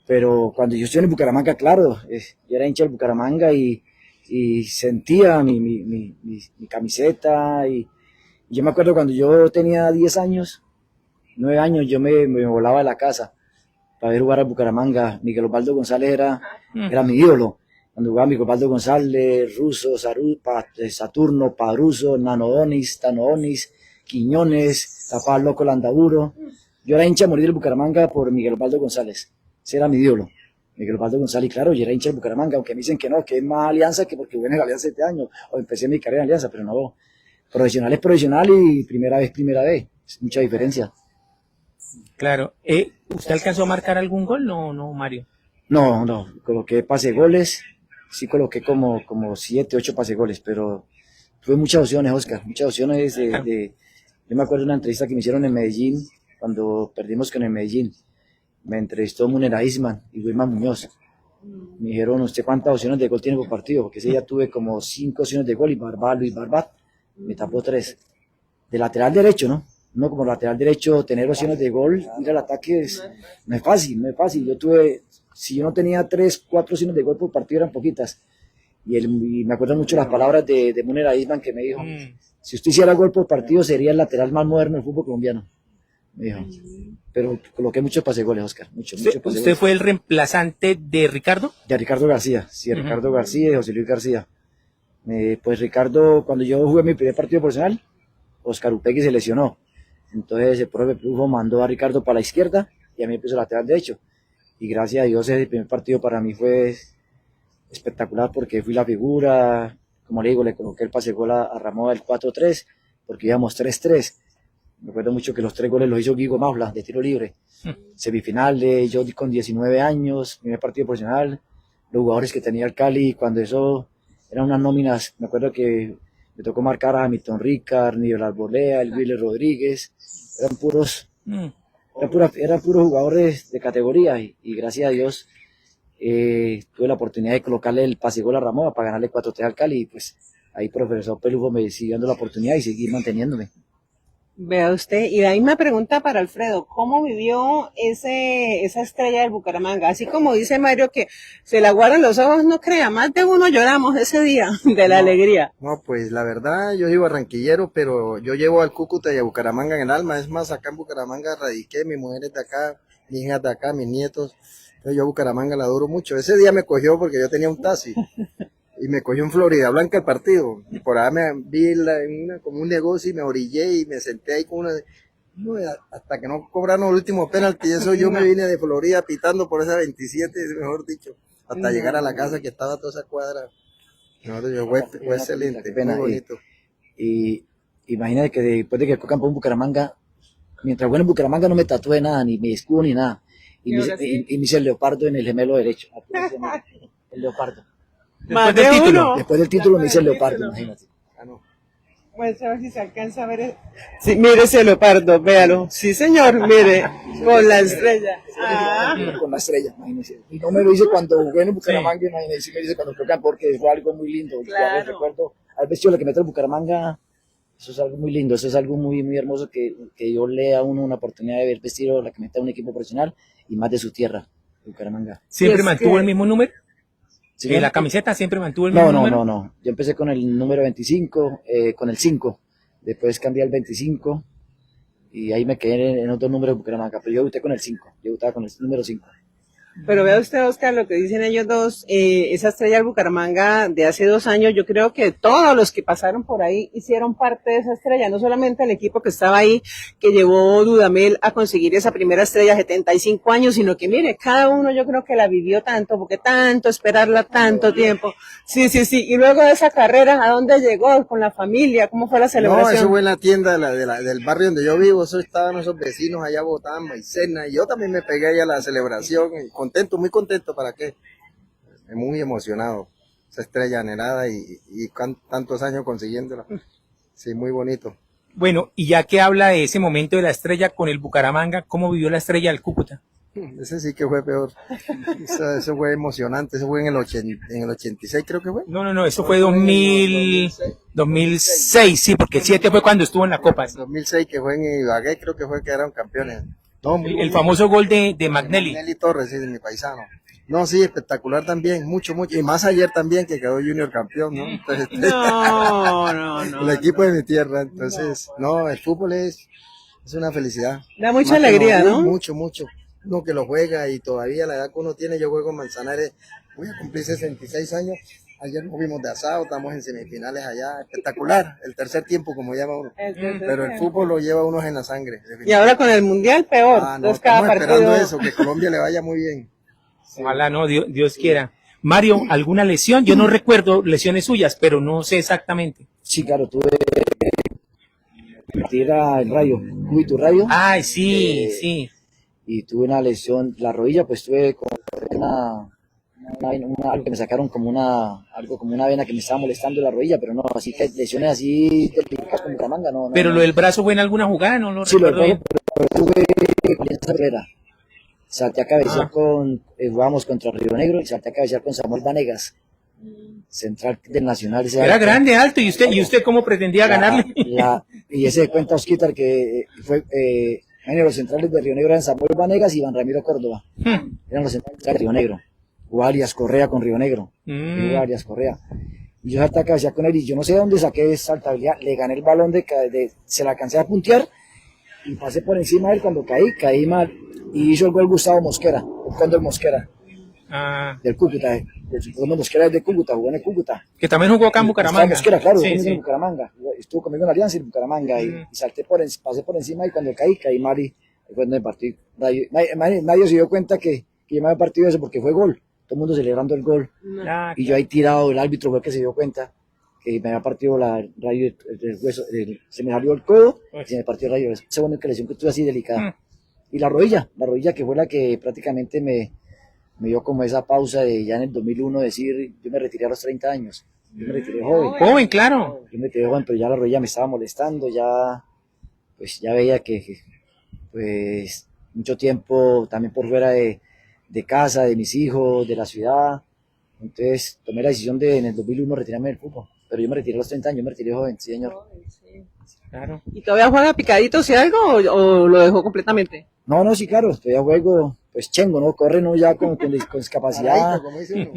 Pero cuando yo estuve en Bucaramanga, claro, yo era hincha del Bucaramanga y sentía mi camiseta y yo me acuerdo cuando yo tenía 10 años, 9 años, yo me volaba de la casa para ver jugar al Bucaramanga. Miguel Osvaldo González era mi ídolo. Cuando jugaba Miguel Osvaldo González, Russo, Saturno, Padruso, Nanodonis, Tanodonis, Quiñones, Tapá Loco Landaburo. Yo era hincha a morir del Bucaramanga por Miguel Osvaldo González. Ese era mi ídolo. Miguel Osvaldo González, claro, yo era hincha del Bucaramanga, aunque me dicen que no, que es más Alianza que porque jugué en la Alianza 7 años, o empecé mi carrera en Alianza, pero no. Profesional es profesional y primera vez. Es mucha diferencia. Claro. ¿Usted alcanzó a marcar algún gol? No, Mario. No, coloqué pase goles, sí coloqué como 7, 8 pase goles, pero tuve muchas opciones, Oscar, muchas opciones yo me acuerdo de una entrevista que me hicieron en Medellín, cuando perdimos con el Medellín, me entrevistó Munera Isman y Wilman Muñoz, me dijeron, ¿usted cuántas opciones de gol tiene por partido? Porque ese día tuve como 5 opciones de gol y Luis Barbat me tapó 3, de lateral derecho, ¿no? No, como lateral derecho, tener opciones de gol, ir al ataque no es fácil. Si yo no tenía 3, 4 opciones de gol por partido, eran poquitas. Y me acuerdo mucho las palabras de Munera Isman que me dijo, si usted hiciera gol por partido, sería el lateral más moderno del fútbol colombiano. Me dijo. Pero coloqué muchos pasegoles, Oscar. ¿Usted fue el reemplazante de Ricardo? De Ricardo García, sí, Ricardo García y de José Luis García. Pues Ricardo, cuando yo jugué mi primer partido profesional, Oscar Upegui se lesionó. Entonces el profe Plufo mandó a Ricardo para la izquierda y a mí me puso lateral derecho. Y gracias a Dios ese primer partido para mí fue espectacular porque fui la figura, como le digo, le coloqué el pase gol a Ramón del 4-3 porque íbamos 3-3. Me acuerdo mucho que los 3 goles los hizo Guigo Maula de tiro libre. Semifinales, yo con 19 años, primer partido profesional, los jugadores que tenía el Cali, cuando eso eran unas nóminas, me acuerdo que me tocó marcar a Hamilton Ricard, Nivel Arbolea, el Willy Rodríguez, eran puros jugadores de categoría y gracias a Dios tuve la oportunidad de colocarle el pase gol a Ramón para ganarle 4-3 al Cali y pues ahí profesor Pelufo me siguió dando la oportunidad y seguir manteniéndome. Vea usted, y la misma pregunta para Alfredo, ¿cómo vivió esa estrella del Bucaramanga? Así como dice Mario que se le aguaron los ojos, no crea, más de uno lloramos ese día de la alegría. No, pues la verdad, yo soy barranquillero, pero yo llevo al Cúcuta y a Bucaramanga en el alma. Es más, acá en Bucaramanga radiqué, mi mujer es de acá, mi hija es de acá, mis nietos. Entonces yo a Bucaramanga la adoro mucho. Ese día me cogió porque yo tenía un taxi. Y me cogió en Florida Blanca el partido. Y por allá me vi como un negocio y me orillé y me senté ahí con hasta que no cobraron el último penalti. Eso yo me vine de Florida pitando por esa 27, mejor dicho, hasta llegar a la casa que estaba toda esa cuadra. Mejor dicho, fue excelente, muy bonito. Y imagínate que después de que fue campeón Bucaramanga, mientras bueno en Bucaramanga no me tatué nada, ni me escudo ni nada. Y me hice el leopardo en el gemelo derecho. El leopardo. Después del título me hice el leopardo, imagínate. Pues a ver si se alcanza a ver. Sí, mire ese leopardo, véalo. Sí, señor, mire, con la estrella. Con la estrella, imagínese. Y no me lo hice cuando jugué en Bucaramanga, imagínese, me lo hice cuando fue campeón, porque fue algo muy lindo. Claro. Recuerdo, al vestido la que mete el Bucaramanga, Eso es algo muy lindo, eso es algo muy, muy hermoso que yo le a uno una oportunidad de ver vestido la camiseta de un equipo profesional y más de su tierra, Bucaramanga. ¿Siempre Es mantuvo que- el mismo número? ¿Sí, ¿La camiseta siempre mantuvo el No, mismo no, número? no, no. Yo empecé con el número 25, con el 5. Después cambié al 25 y ahí me quedé en otro número de Bucaramanga. Pero yo debuté con el 5. Yo debutaba con el número 5. Pero vea usted, Oscar, lo que dicen ellos dos, esa estrella del Bucaramanga de hace 2 años, yo creo que todos los que pasaron por ahí hicieron parte de esa estrella, no solamente el equipo que estaba ahí, que llevó Dudamel a conseguir esa primera estrella 75 años, sino que mire, cada uno yo creo que la vivió tanto, porque tanto esperarla tanto tiempo. Sí, sí, sí. Y luego de esa carrera, ¿a dónde llegó? Con la familia, ¿cómo fue la No, celebración? eso fue en la tienda del barrio donde yo vivo, eso estaban esos vecinos allá botando maicena, y yo también me pegué ahí a la celebración, y contento, muy contento, ¿para qué? Muy emocionado, esa estrella anhelada y tantos años consiguiéndola, sí, muy bonito. Bueno, y ya que habla de ese momento de la estrella con el Bucaramanga, ¿cómo vivió la estrella del Cúcuta? Ese sí que fue peor, eso fue emocionante, eso fue en en el 86 creo que fue. No, eso fue 2006, sí, porque el 7 fue cuando estuvo en la Copa. 2006 que fue en Ibagué, creo que fue que eran campeones. No, muy El bonito. famoso gol de Magnelli. Nelly Torres, sí, de mi paisano. No, sí, espectacular también, mucho, mucho. Y más ayer también que quedó Junior campeón, ¿no? Entonces, No. el equipo de mi tierra. Entonces, no, el fútbol es una felicidad. Da mucha Más que alegría, ¿no? Mucho, mucho. Uno que lo juega y todavía la edad que uno tiene, yo juego en Manzanares, voy a cumplir 66 años. Ayer nos vimos de asado, estamos en semifinales allá, espectacular. El tercer tiempo, como llama uno. Pero el fútbol lo lleva uno en la sangre. Y ahora con el Mundial, peor. No, Entonces cada estamos esperando partido... eso, que Colombia le vaya muy bien. Ojalá, no, Dios quiera. Mario, ¿alguna lesión? Yo no recuerdo lesiones suyas, pero no sé exactamente. Sí, claro, tuve tira el rayo, cúbito rayo. Ay, sí, Eh, sí. Y tuve una lesión, la rodilla, pues tuve como algo que me sacaron algo como una vena que me estaba molestando la rodilla, pero no, así que lesiones así delicadas como Bucaramanga, no. Pero lo del brazo fue en alguna jugada, no lo Sí, lo recuerdo bien. tuve con esa Herrera. Salté a cabecear jugábamos contra Río Negro y salté a cabecear con Samuel Vanegas, central del Nacional. Era grande, alto, ¿y usted cómo pretendía ganarle? Y ese de cuenta Osquitar que fue, los centrales de Río Negro eran Samuel Vanegas y Iván Ramiro Córdoba. Eran los centrales de Río Negro. Jugó Arias Correa con Río Negro. Jugó Arias Correa. Y yo salté a cabecear con él y yo no sé de dónde saqué esa saltabilidad. Le gané el balón se la alcancé a puntear y pasé por encima de él cuando caí mal. Y hizo el gol Gustavo Mosquera, el Cóndor Mosquera, del Cúcuta. El Cóndor Mosquera es de Cúcuta, jugó en el Cúcuta. Que también jugó acá en Bucaramanga. Mosquera, claro, Sí, jugó sí. en Bucaramanga. Estuvo conmigo en Alianza y en Bucaramanga. Y pasé por encima y cuando caí mal y fue donde partí. Nadie se dio cuenta que yo me había partido eso porque fue gol. Todo el mundo celebrando el gol. Y yo ahí tirado, el árbitro fue el que se dio cuenta que me había partido el rayo del hueso, se me salió el codo y se me partió el rayo. Esa fue una lesión que tuve así delicada. Y la rodilla que fue la que prácticamente me dio como esa pausa de ya en el 2001 decir, yo me retiré a los 30 años. Yo me retiré joven. Joven, claro. Yo me retiré joven, pero ya la rodilla me estaba molestando, ya veía que pues mucho tiempo también por fuera de casa, de mis hijos, de la ciudad. Entonces tomé la decisión de en el 2001 retirarme del fútbol. Pero yo me retiré a los 30 años, yo me retiré joven, sí señor. Claro. ¿Y todavía juega picaditos y algo o lo dejó completamente? No, sí, claro, todavía juego, pues chengo, ¿no? Corre, ¿no? Ya con discapacidad. Como dice uno.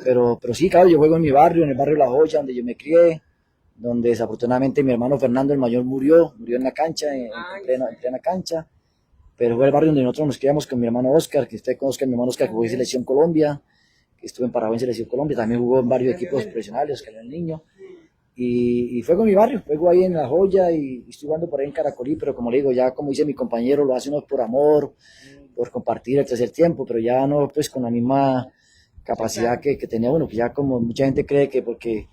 Pero sí, claro, yo juego en el barrio La Joya, donde yo me crié, donde desafortunadamente mi hermano Fernando, el mayor, murió en la cancha, en plena cancha. Pero fue el barrio donde nosotros nos criamos con mi hermano Oscar, que usted conozca, mi hermano Oscar, que jugó en Selección Colombia, que estuvo en Paraguay en Selección Colombia, también jugó en varios equipos profesionales, Oscar era el niño. Y fue con mi barrio, juego ahí en La Joya y estoy jugando por ahí en Caracolí, pero como le digo, ya como dice mi compañero, lo hace uno por amor, por compartir el tercer tiempo, pero ya no pues con la misma capacidad que tenía uno, que ya como mucha gente cree que porque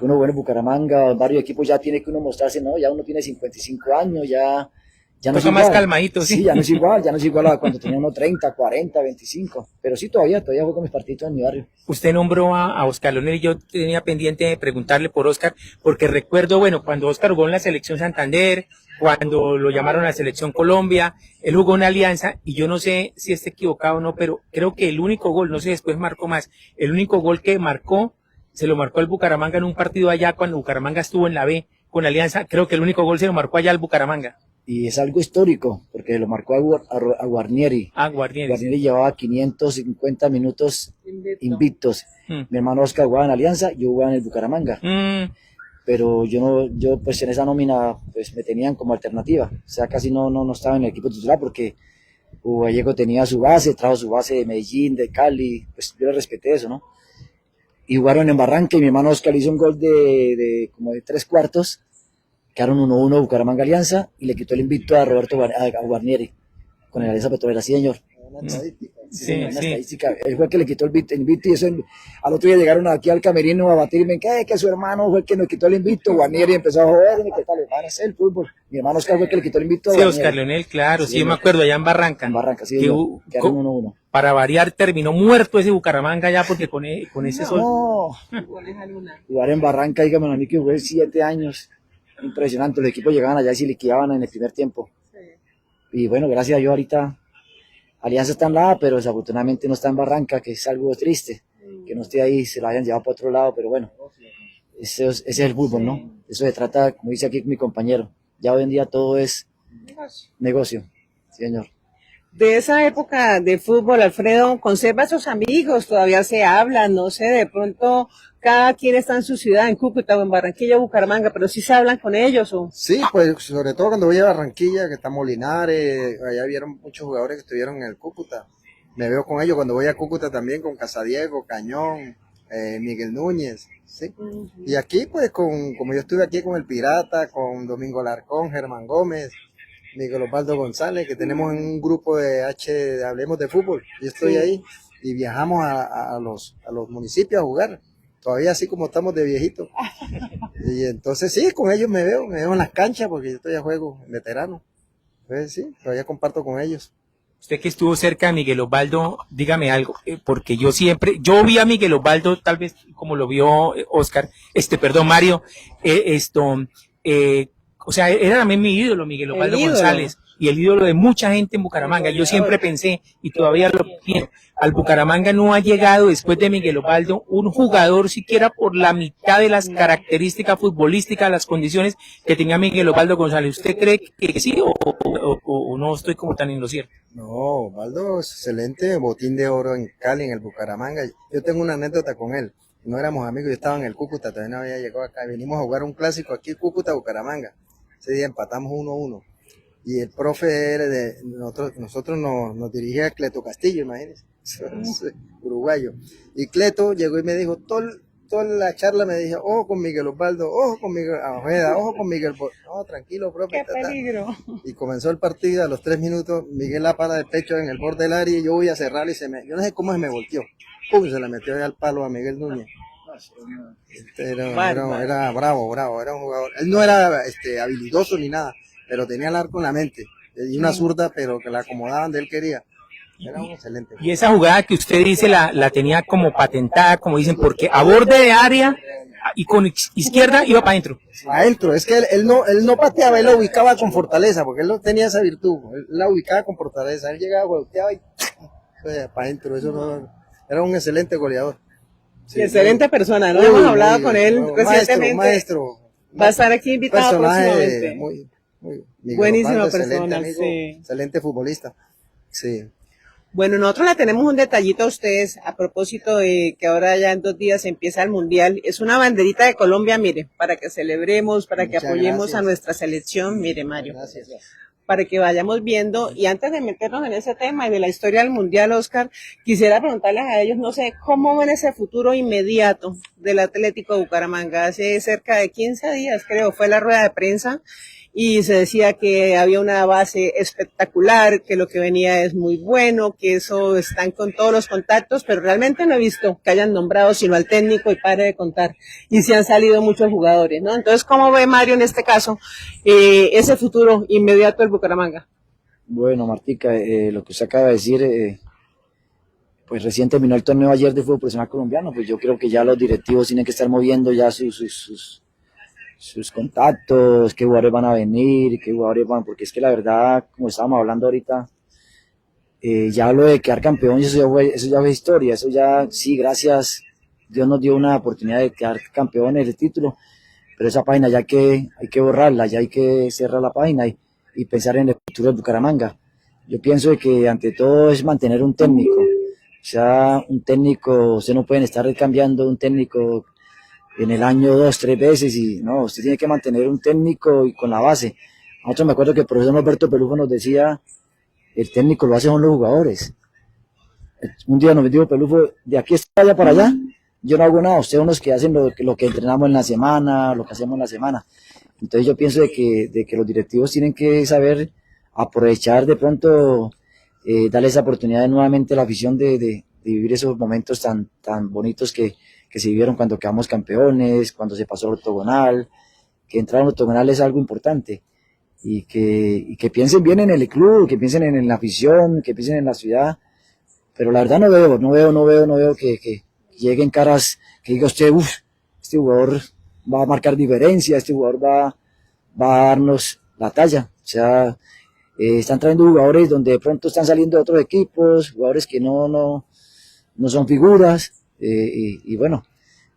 uno bueno en Bucaramanga, en varios equipos ya tiene que uno mostrarse, no, ya uno tiene 55 años, ya no es Toca igual. más calmadito, sí. Sí, ya no es igual a cuando tenía uno 30, 40, 25, pero sí todavía juego mis partidos en mi barrio. Usted nombró a Oscar Leonel y yo tenía pendiente de preguntarle por Oscar, porque recuerdo, bueno, cuando Oscar jugó en la selección Santander, cuando lo llamaron a la selección Colombia, él jugó en Alianza y yo no sé si está equivocado o no, pero creo que el único gol, no sé, después marcó más, el único gol que marcó, se lo marcó el Bucaramanga en un partido allá cuando Bucaramanga estuvo en la B, con Alianza, creo que el único gol se lo marcó allá al Bucaramanga. Y es algo histórico, porque lo marcó a Guarnieri. Guardián. Guarnieri llevaba 550 minutos invictos. Mi hermano Oscar jugaba en Alianza, yo jugaba en el Bucaramanga. Pero yo pues en esa nómina pues me tenían como alternativa. O sea, casi no estaba en el equipo titular porque Hugo Gallego tenía su base, trajo su base de Medellín, de Cali, pues yo le respeté eso, ¿no? Y jugaron en Barranca y mi hermano Oscar hizo un gol de como de 3/4. Quedaron 1-1 Bucaramanga Alianza y le quitó el invicto a Roberto Guarnieri con el Alianza Petrolera, sí señor. Una estadística. Sí, Una sí. estadística. Él fue el que le quitó el invicto y eso al otro día llegaron aquí al camerino a batirme que su hermano fue el que nos quitó el invicto. Guarnieri empezó a joder, ¿qué tal? Hermano, es el fútbol. Mi hermano Oscar fue el que le quitó el invicto a Sí, Guarnieri. Oscar Leonel, claro, sí, Sí, yo me acuerdo, allá en Barranca. En Barranca, sí, que señor. Quedaron 1-1. para variar, terminó muerto ese Bucaramanga ya porque con ese sol. No, jugar en Barranca, dígame a mí que jugué 7 años. Impresionante, los equipos llegaban allá y se liquidaban en el primer tiempo. Y bueno, gracias a Dios ahorita Alianza está en la, pero desafortunadamente no está en Barranca, que es algo triste, que no esté ahí, se lo hayan llevado para otro lado, pero bueno, ese es el fútbol, ¿no? Eso se trata, como dice aquí mi compañero, ya hoy en día todo es negocio, sí, señor. De esa época de fútbol, Alfredo, ¿conserva a sus amigos? ¿Todavía se hablan? No sé, de pronto cada quien está en su ciudad, en Cúcuta o en Barranquilla o Bucaramanga, pero sí se hablan con ellos o... Sí, pues sobre todo cuando voy a Barranquilla, que está Molinares, allá vieron muchos jugadores que estuvieron en el Cúcuta. Me veo con ellos cuando voy a Cúcuta también, con Casadiego, Cañón, Miguel Núñez, ¿sí? Y aquí pues como yo estuve aquí con el Pirata, con Domingo Larcón, Germán Gómez, Miguel Osvaldo González, que tenemos un grupo de Hablemos de Fútbol, yo estoy ahí y viajamos a los municipios a jugar. Todavía así como estamos de viejitos. Y entonces sí, con ellos me veo en las canchas porque yo todavía juego veterano. Entonces sí, todavía comparto con ellos. Usted que estuvo cerca de Miguel Osvaldo, dígame algo, porque yo vi a Miguel Osvaldo, tal vez como lo vio Oscar, Mario, o sea, era también mi ídolo, Miguel Osvaldo González, y el ídolo de mucha gente en Bucaramanga. Yo siempre pensé, y todavía lo pienso, al Bucaramanga no ha llegado después de Miguel Osvaldo un jugador siquiera por la mitad de las características futbolísticas, las condiciones que tenía Miguel Osvaldo González. ¿Usted cree que sí o no estoy como tan en lo cierto? No, Osvaldo es excelente, botín de oro en Cali, en el Bucaramanga. Yo tengo una anécdota con él. No éramos amigos, yo estaba en el Cúcuta, todavía no había llegado acá. Venimos a jugar un clásico aquí, Cúcuta, Bucaramanga. Ese día empatamos 1-1. Y el profe era de nosotros nos dirigía a Cleto Castillo, imagínense, uruguayo. Y Cleto llegó y me dijo, toda la charla me dijo, ojo con Miguel Osvaldo, ojo con Miguel Ojeda, ojo con Miguel. No, tranquilo, profe. ¡Qué peligro! Y comenzó el partido, a los 3 minutos, Miguel la para de pecho en el borde del área y yo voy a cerrar y yo no sé cómo se me volteó. ¡Pum! Se le metió ahí al palo a Miguel Núñez. Era bravo, era un jugador. Él no era habilidoso ni nada, pero tenía el arco en la mente. Y una zurda, pero que la acomodaban donde él quería. Era un excelente jugador. Y esa jugada que usted dice la tenía como patentada, como dicen, porque a borde de área y con izquierda iba para adentro. Adentro, es que él no pateaba, él la ubicaba con fortaleza, porque él no tenía esa virtud. Él la ubicaba con fortaleza. Él llegaba, volteaba y para adentro. Era un excelente goleador. Sí, excelente persona, ¿no? Hemos hablado con él recientemente. Maestro. Va a estar aquí invitado próximamente. Buenísima persona, amigo, sí. Excelente futbolista. Sí. Bueno, nosotros le tenemos un detallito a ustedes a propósito de que ahora ya en 2 días empieza el Mundial. Es una banderita de Colombia, mire, para que celebremos, para que apoyemos a nuestra selección. Mire, Mario. Gracias. Para que vayamos viendo. Y antes de meternos en ese tema y de la historia del Mundial, Oscar, quisiera preguntarles a ellos, no sé, ¿cómo ven ese futuro inmediato del Atlético de Bucaramanga? Hace cerca de 15 días, creo, fue la rueda de prensa y se decía que había una base espectacular, que lo que venía es muy bueno, que eso están con todos los contactos, pero realmente no he visto que hayan nombrado sino al técnico y pare de contar. Y sí han salido muchos jugadores, ¿no? Entonces, ¿cómo ve Mario en este caso ese futuro inmediato del Bucaramanga? Bueno, Martica, lo que usted acaba de decir, pues recién terminó el torneo ayer de fútbol profesional colombiano, pues yo creo que ya los directivos tienen que estar moviendo ya sus contactos, qué jugadores van a venir, qué jugadores van, porque es que la verdad, como estábamos hablando ahorita, ya lo de quedar campeón, eso ya fue historia, eso ya, sí, gracias, Dios nos dio una oportunidad de quedar campeones del título, pero esa página ya hay que borrarla, ya hay que cerrar la página y pensar en el futuro de Bucaramanga. Yo pienso de que ante todo es mantener un técnico, o sea, un técnico, usted no pueden estar cambiando un técnico en el año 2, 3 veces, y no, usted tiene que mantener un técnico y con la base. Nosotros me acuerdo que el profesor Norberto Pelufo nos decía, el técnico lo hacen los jugadores. Un día nos dijo Pelufo, de aquí está allá para allá, yo no hago nada, ustedes son los que hacen lo que entrenamos en la semana, lo que hacemos en la semana. Entonces yo pienso de que los directivos tienen que saber aprovechar de pronto, darle esa oportunidad nuevamente a la afición de vivir esos momentos tan bonitos que se vivieron cuando quedamos campeones, cuando se pasó el octogonal, que entrar al octogonal es algo importante, y que piensen bien en el club, que piensen en la afición, que piensen en la ciudad, pero la verdad no veo que lleguen caras que diga usted, este jugador va a marcar diferencia, este jugador va a darnos la talla. O sea, están trayendo jugadores donde de pronto están saliendo de otros equipos, jugadores que no son figuras, y bueno,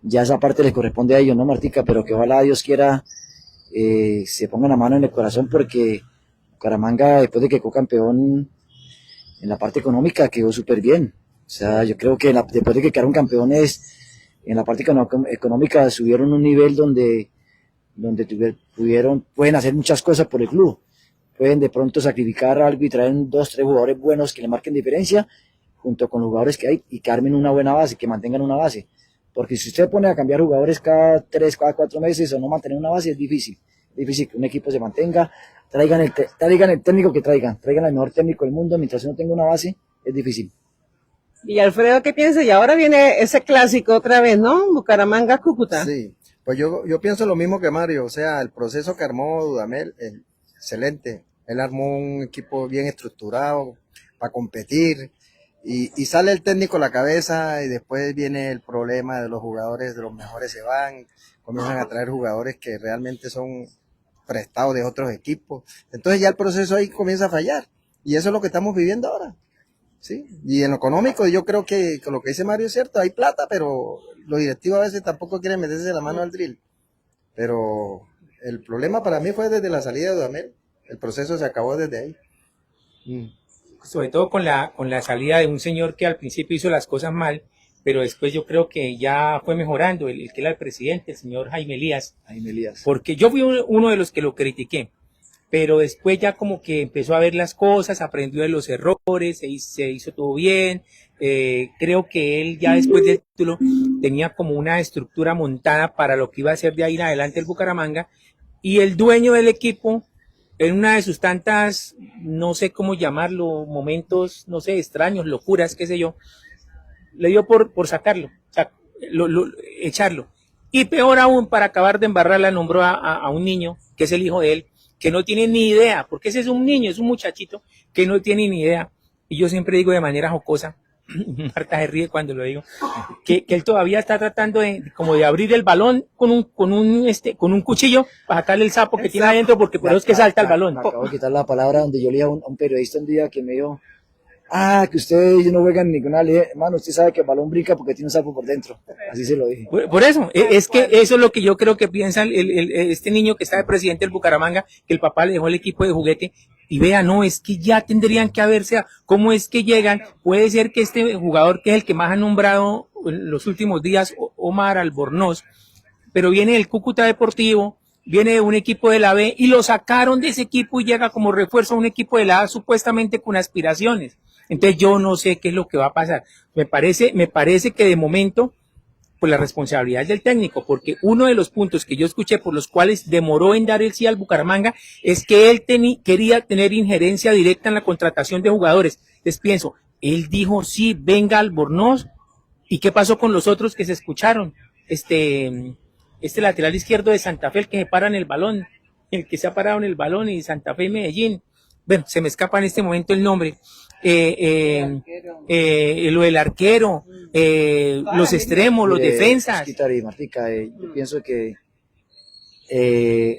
ya esa parte les corresponde a ellos, ¿no, Martica? Pero que ojalá Dios quiera se pongan la mano en el corazón, porque Bucaramanga, después de que quedó campeón en la parte económica, quedó súper bien. O sea, yo creo que después de que quedaron campeones, en la parte económica subieron un nivel donde pueden hacer muchas cosas por el club. Pueden de pronto sacrificar algo y traer 2, 3 jugadores buenos que le marquen diferencia, junto con los jugadores que hay, y que armen una buena base, que mantengan una base. Porque si usted pone a cambiar jugadores cada 3, cada 4 meses o no mantener una base, es difícil. Es difícil que un equipo se mantenga. Traigan el técnico que traigan el mejor técnico del mundo. Mientras uno tenga una base, es difícil. Y Alfredo, ¿qué piensa? Y ahora viene ese clásico otra vez, ¿no? Bucaramanga-Cúcuta. Sí, pues yo pienso lo mismo que Mario, o sea, el proceso que armó Dudamel es excelente. Él armó un equipo bien estructurado para competir, y sale el técnico a la cabeza, y después viene el problema de los jugadores, de los mejores se van, comienzan a traer jugadores que realmente son prestados de otros equipos. Entonces ya el proceso ahí comienza a fallar, y eso es lo que estamos viviendo ahora. Sí, y en lo económico yo creo que lo que dice Mario es cierto, hay plata, pero los directivos a veces tampoco quieren meterse la mano al drill. Pero el problema para mí fue desde la salida de Dudamel, el proceso se acabó desde ahí. Sobre todo con la salida de un señor que al principio hizo las cosas mal, pero después yo creo que ya fue mejorando, el que era el presidente, el señor Jaime Elías. Porque yo fui uno de los que lo critiqué, pero después ya como que empezó a ver las cosas, aprendió de los errores, se hizo todo bien. Creo que él ya después del título tenía como una estructura montada para lo que iba a ser de ahí en adelante el Bucaramanga, y el dueño del equipo, en una de sus tantas, no sé cómo llamarlo, momentos, no sé, extraños, locuras, qué sé yo, le dio por sacarlo, o sea, echarlo. Y peor aún, para acabar de embarrarla, nombró a un niño, que es el hijo de él, que no tiene ni idea, porque ese es un niño, es un muchachito que no tiene ni idea. Y yo siempre digo de manera jocosa, Marta se ríe cuando lo digo, que él todavía está tratando como de abrir el balón con un cuchillo para sacarle el sapo que tiene adentro, porque por eso es que salta el balón. Me acabo de quitar la palabra donde yo leía a un periodista un día que me dijo, que ustedes no juegan en ninguna liga, hermano, usted sabe que el balón brinca porque tiene un sapo por dentro. Así se lo dije. Por eso, es que eso es lo que yo creo que piensa este niño que está de presidente del Bucaramanga, que el papá le dejó el equipo de juguete, y vea, no, es que ya tendrían que haberse, ¿cómo es que llegan? Puede ser que este jugador, que es el que más ha nombrado en los últimos días, Omar Albornoz, pero viene del Cúcuta Deportivo, viene de un equipo de la B, y lo sacaron de ese equipo y llega como refuerzo a un equipo de la A supuestamente con aspiraciones. Entonces yo no sé qué es lo que va a pasar. Me parece que de momento, pues la responsabilidad es del técnico, porque uno de los puntos que yo escuché por los cuales demoró en dar el sí al Bucaramanga es que él quería tener injerencia directa en la contratación de jugadores. Les pienso, él dijo sí, venga Albornoz, ¿y qué pasó con los otros que se escucharon? Este lateral izquierdo de Santa Fe, el que se para en el balón, el que se ha parado en el balón, y Santa Fe y Medellín. Bueno, se me escapa en este momento el nombre. Lo del arquero, los extremos, los defensas. Martica, yo pienso que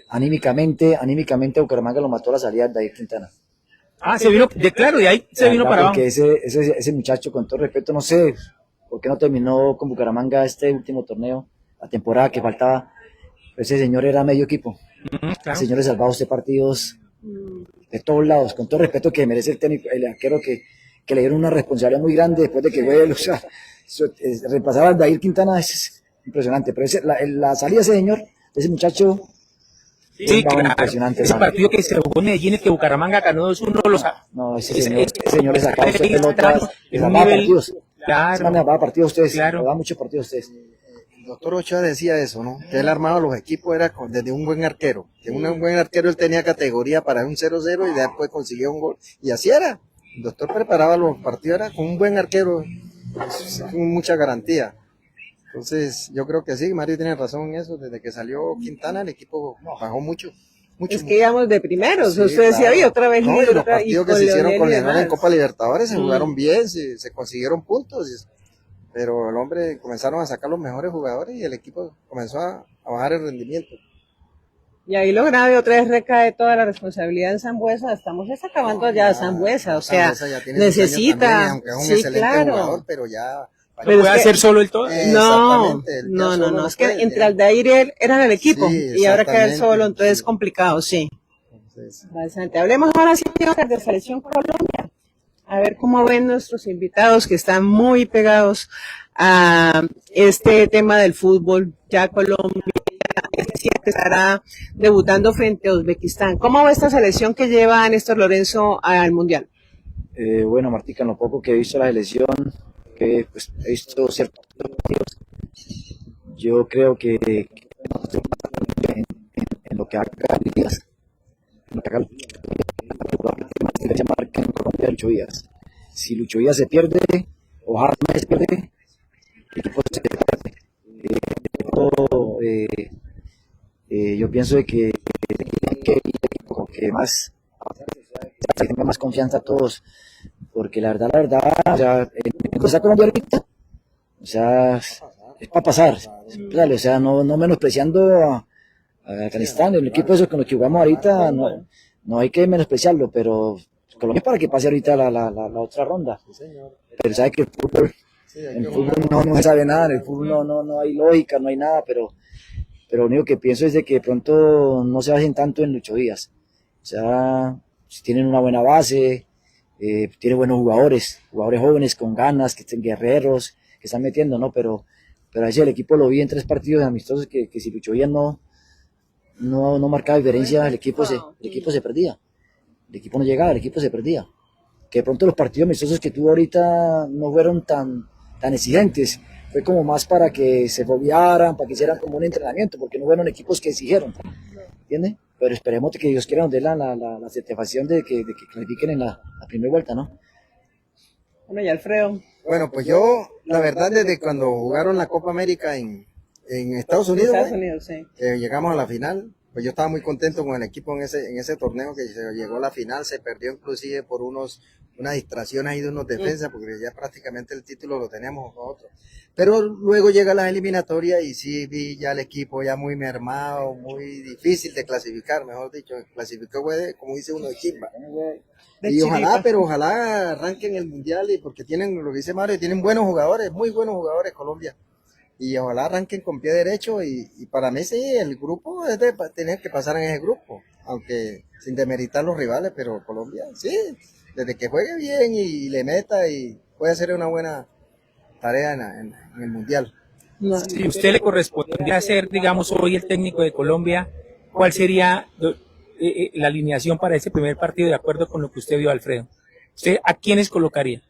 anímicamente Bucaramanga lo mató la salida de David Quintana. Se vino, claro, de ahí se vino para abajo. Porque ese muchacho, con todo respeto, no sé por qué no terminó con Bucaramanga este último torneo, la temporada que faltaba, ese señor era medio equipo. El Claro. señor le salvaba a usted partidos de todos lados, con todo el respeto que merece el técnico, el arquero que le dieron una responsabilidad muy grande después de que fue, o sea, reemplazar a Dair Quintana es impresionante, pero la salida de ese señor, de ese muchacho, Sí, va claro. impresionante. Ese ¿no? partido que se jugó en Medellín, el que Bucaramanga ganó 2-1, No, ese señor le sacaba a usted ese- pelotas, le en un salvaba nivel- partidos. Claro. Ese man le salvaba partidos a ustedes, Claro. le daba muchos partidos a ustedes. El doctor Ochoa decía eso, ¿no? Que él armaba los equipos era desde un buen arquero. Que un buen arquero él tenía categoría para un 0-0 y después consiguió un gol. Y así era. El doctor preparaba los partidos era con un buen arquero, con mucha garantía. Entonces, yo creo que sí, Mario tiene razón en eso. Desde que salió Quintana, el equipo bajó mucho. Mucho, Es que íbamos de primeros, Sí, usted decía, claro. "Oye, otra vez No, y líder, los otra- partidos que con se hicieron con Leonel y Leonel en demás". Copa Libertadores se jugaron bien, se consiguieron puntos, pero el hombre comenzaron a sacar los mejores jugadores y el equipo comenzó a bajar el rendimiento. Y ahí lo grave otra vez recae toda la responsabilidad en Sambuesa. Estamos acabando ya a Sambuesa, o sea, Sambuesa ya tiene sus años también, necesita. aunque es un Sí, excelente claro. jugador, pero ya... ¿Lo Pero puede es que- hacer solo el todo? No, Exactamente, él ya no, solo no, no es que puede, entre ya. Aldair y él eran el equipo Sí, y ahora queda él exactamente, solo, entonces es sí. complicado, sí. Entonces, Bastante. Hablemos ahora sí Oscar, de Selección Colombia. A ver cómo ven nuestros invitados que están muy pegados a este tema del fútbol. Ya Colombia estará debutando frente a Uzbekistán. ¿Cómo va esta selección que lleva Néstor Lorenzo al Mundial? Bueno, Martica, en lo poco que he visto la selección, que pues, he visto ciertos partidos, yo creo que en lo que haga Díaz, en lo que haga la diferencia marca en Colombia Lucho Díaz. Si Lucho Díaz se pierde, o James se pierde, el equipo se pierde. Yo pienso de que el equipo que más tenga más confianza a todos, porque la verdad, o sea, en esta Colombia ahorita, o sea, es para pasar, o sea, no menospreciando a Afganistán, el equipo eso con lo que jugamos ahorita, no hay que menospreciarlo, pero Colombia es para que pase ahorita la otra ronda, pero sabe que el fútbol no se sabe nada, en el fútbol no hay lógica, no hay nada, pero lo único que pienso es de que de pronto no se basen tanto en Lucho Díaz, o sea, si tienen una buena base, tiene buenos jugadores jóvenes con ganas, que estén guerreros, que están metiendo, ¿no? Pero a veces el equipo lo vi en 3 partidos amistosos que si Lucho Díaz no marcaba diferencia, el equipo se perdía. El equipo no llegaba, el equipo se perdía. Que de pronto los partidos amistosos que tuvo ahorita no fueron tan exigentes. Fue como más para que se foguearan, para que hicieran como un entrenamiento, porque no fueron equipos que exigieron. ¿Entiendes? Pero esperemos que Dios quiera nos dé la satisfacción de que clasifiquen en la primera vuelta, ¿no? Bueno, y Alfredo. bueno, pues yo, la verdad, desde cuando jugaron la Copa América en Estados Unidos, Estados güey, Unidos, sí. llegamos a la final, pues yo estaba muy contento con el equipo en ese torneo que se llegó a la final, se perdió inclusive por unas distracciones ahí de unos defensas, porque ya prácticamente el título lo teníamos nosotros. Pero luego llega la eliminatoria y sí vi ya el equipo ya muy mermado, muy difícil de clasificar, mejor dicho, clasificó, güey, como dice uno, de chimba. De Y ojalá, chiripa. pero ojalá arranquen el mundial, y porque tienen, lo que dice Mario, tienen buenos jugadores, muy buenos jugadores Colombia. Y ojalá arranquen con pie derecho, y para mí sí, el grupo es de tener que pasar en ese grupo, aunque sin demeritar los rivales, pero Colombia, sí, desde que juegue bien y le meta, y puede hacer una buena tarea en el mundial. No. Si usted le correspondiera ser, digamos, hoy el técnico de Colombia, ¿cuál sería la alineación para ese primer partido de acuerdo con lo que usted vio, Alfredo? ¿Usted a quiénes colocaría?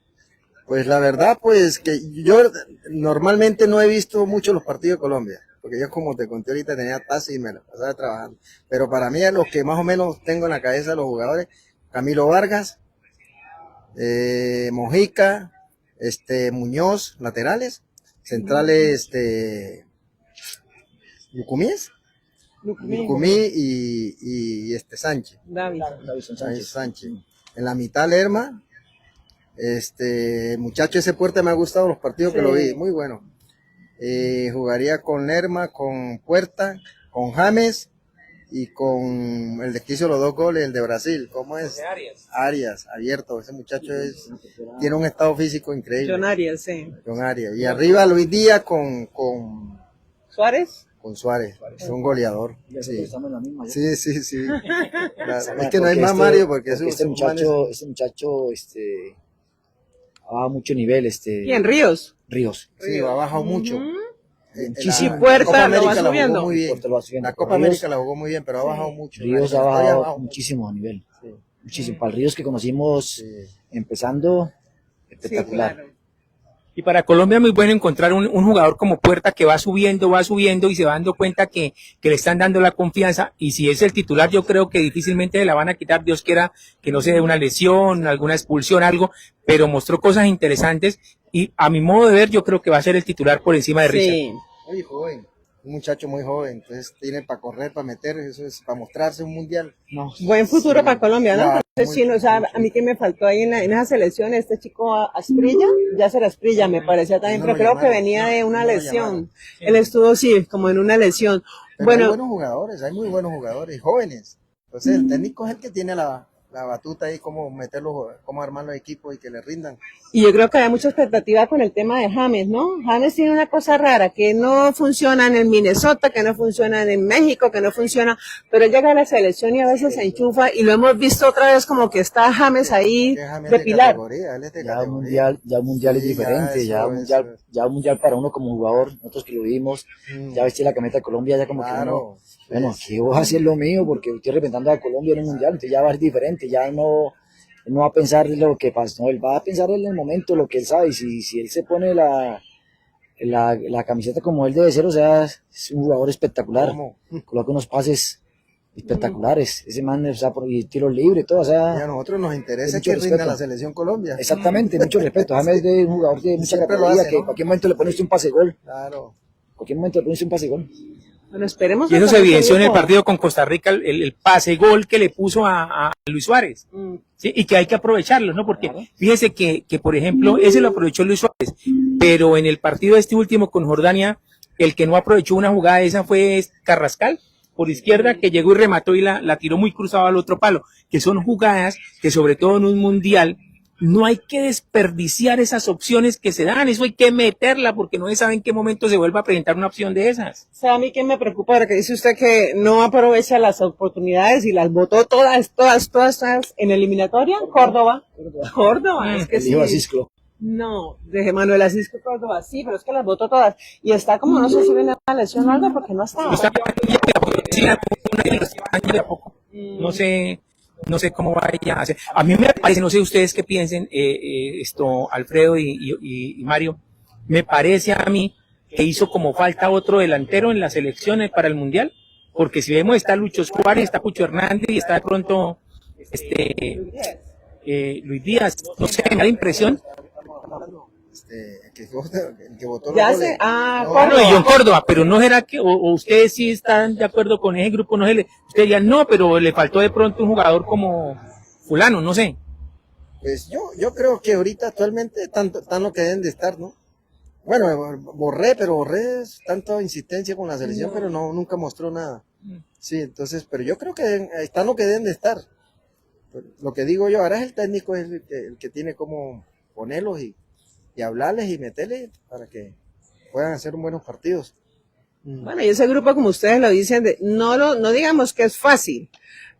Pues la verdad, pues que yo normalmente no he visto mucho los partidos de Colombia, porque yo, como te conté ahorita, tenía taxi y me la pasaba trabajando. Pero para mí, a los que más o menos tengo en la cabeza, los jugadores: Camilo Vargas, Mojica, Muñoz, laterales, centrales, Lucumíes, Lucumí y Sánchez. David. Ahí Sánchez. En la mitad Lerma, muchacho, ese Puerta me ha gustado los partidos que lo vi, muy bueno. Jugaría con Lerma, con Puerta, con James y con el que hizo los 2 goles, el de Brasil, ¿cómo es? Arias, abierto, ese muchacho tiene un estado físico increíble. John Arias, sí. John Arias. Y arriba Luis Díaz con ¿Suárez? con Suárez, es un goleador. Ya Sí, estamos en la misma. ¿sí? sí. Es que no Porque hay más Mario porque porque este muchacho, ha bajado mucho nivel, ¿Quién? Ríos. Ríos. sí, ha bajado mucho. Muchísimo. Y Puerta la lo va Copa América la subiendo. jugó muy bien. Puerto lo va subiendo. La Copa Ríos- América la jugó muy bien, pero ha bajado mucho. Ríos La ha historia bajado muchísimo a nivel. Sí, Muchísimo. Para el Ríos que conocimos sí. empezando, Sí, espectacular. claro. Y para Colombia es muy bueno encontrar un jugador como Puerta que va subiendo y se va dando cuenta que le están dando la confianza. Y si es el titular, yo creo que difícilmente se la van a quitar. Dios quiera que no se dé una lesión, alguna expulsión, algo. Pero mostró cosas interesantes. Y a mi modo de ver, yo creo que va a ser el titular por encima de Richard. Sí. Muy joven, un muchacho muy joven, entonces tiene para correr, para meter, eso es para mostrarse un mundial. No, Buen futuro Sí. para Colombia, ¿no? Claro, Entonces, muy- sí, o sea, a mí que me faltó ahí en esa selección, este chico Asprilla, Yasser Asprilla, me parecía también, No pero lo creo que llamaron, venía de una no lo lesión. llamaron. Él estuvo, sí, como en una lesión. Pero hay Bueno, buenos jugadores, hay muy buenos jugadores, jóvenes. Entonces el técnico es el que tiene la batuta ahí, cómo meterlos, cómo armar los equipos y que le rindan. y yo creo que hay mucha expectativa con el tema de James, ¿no? James tiene una cosa rara, que no funciona en Minnesota, que no funciona en México, que no funciona, pero él llega a la selección y a veces se enchufa, y lo hemos visto otra vez como que está James ahí Que James de es pilar. categoría, él es de ya un categoría. mundial es Sí, diferente, ya un mundial para uno como jugador, nosotros que lo vimos, Mm. ya vestir la camiseta de Colombia, ya como que uno, Claro. bueno, que vos hacer lo mío porque estoy representando a Colombia en un mundial, entonces ya va a ser diferente, ya él no va a pensar lo que pasó, no, él va a pensar en el momento, lo que él sabe, y si él se pone la camiseta como él debe ser, o sea, es un jugador espectacular, ¿Cómo? coloca unos pases espectaculares, ese man, o sea, y tiros libres, todo, o Y sea, a nosotros nos interesa mucho que rinda respeto. la selección Colombia. exactamente, mucho respeto, James es de un jugador de mucha Siempre lo categoría, hace, que ¿no? en cualquier momento le pones un pase gol, Claro. en cualquier momento le pones un pase gol. Bueno, esperemos. Y eso que se con evidenció en el grupo. partido con Costa Rica, el pase gol que le puso a Luis Suárez. Mm. ¿Sí? Y que hay que aprovecharlo, ¿no? Porque fíjese que, por ejemplo, ese lo aprovechó Luis Suárez, pero en el partido este último con Jordania, el que no aprovechó una jugada esa fue Carrascal, por izquierda, que llegó y remató y la tiró muy cruzado al otro palo, que son jugadas que sobre todo en un mundial no hay que desperdiciar esas opciones que se dan, eso hay que meterla porque no se sabe en qué momento se vuelva a presentar una opción de esas. O sea, a mí que me preocupa, porque dice usted que no aprovecha las oportunidades y las votó todas en eliminatoria. Córdoba. Es que El hijo de sí. Cisco. No, de Manuel Asisco Córdoba, sí, pero es que las votó todas. Y está como, no sé si viene una lesión o algo, porque no está. Está sí, una de los años de a poco. No sé cómo vaya a hacer. A mí me parece, no sé ustedes qué piensen, Alfredo y Mario, me parece a mí que hizo como falta otro delantero en las elecciones para el Mundial, porque si vemos está Lucho Suárez, está Pucho Hernández y está de pronto Luis Díaz, no sé, me da la impresión. El que votó Ya los sé, goles. Córdoba. Bueno, y John Córdoba, pero no será que, o ustedes sí están de acuerdo con ese grupo, no se le, ustedes dirían no, pero le faltó de pronto un jugador como fulano, no sé. Pues yo creo que ahorita actualmente están lo que deben de estar, ¿no? Bueno, Borré es tanta insistencia con la selección, pero nunca mostró nada. Sí, entonces, pero yo creo que están lo que deben de estar. Lo que digo yo, ahora es el técnico es el que tiene como ponerlos y hablarles y meterles para que puedan hacer buenos partidos. Bueno, y ese grupo, como ustedes lo dicen, no digamos que es fácil,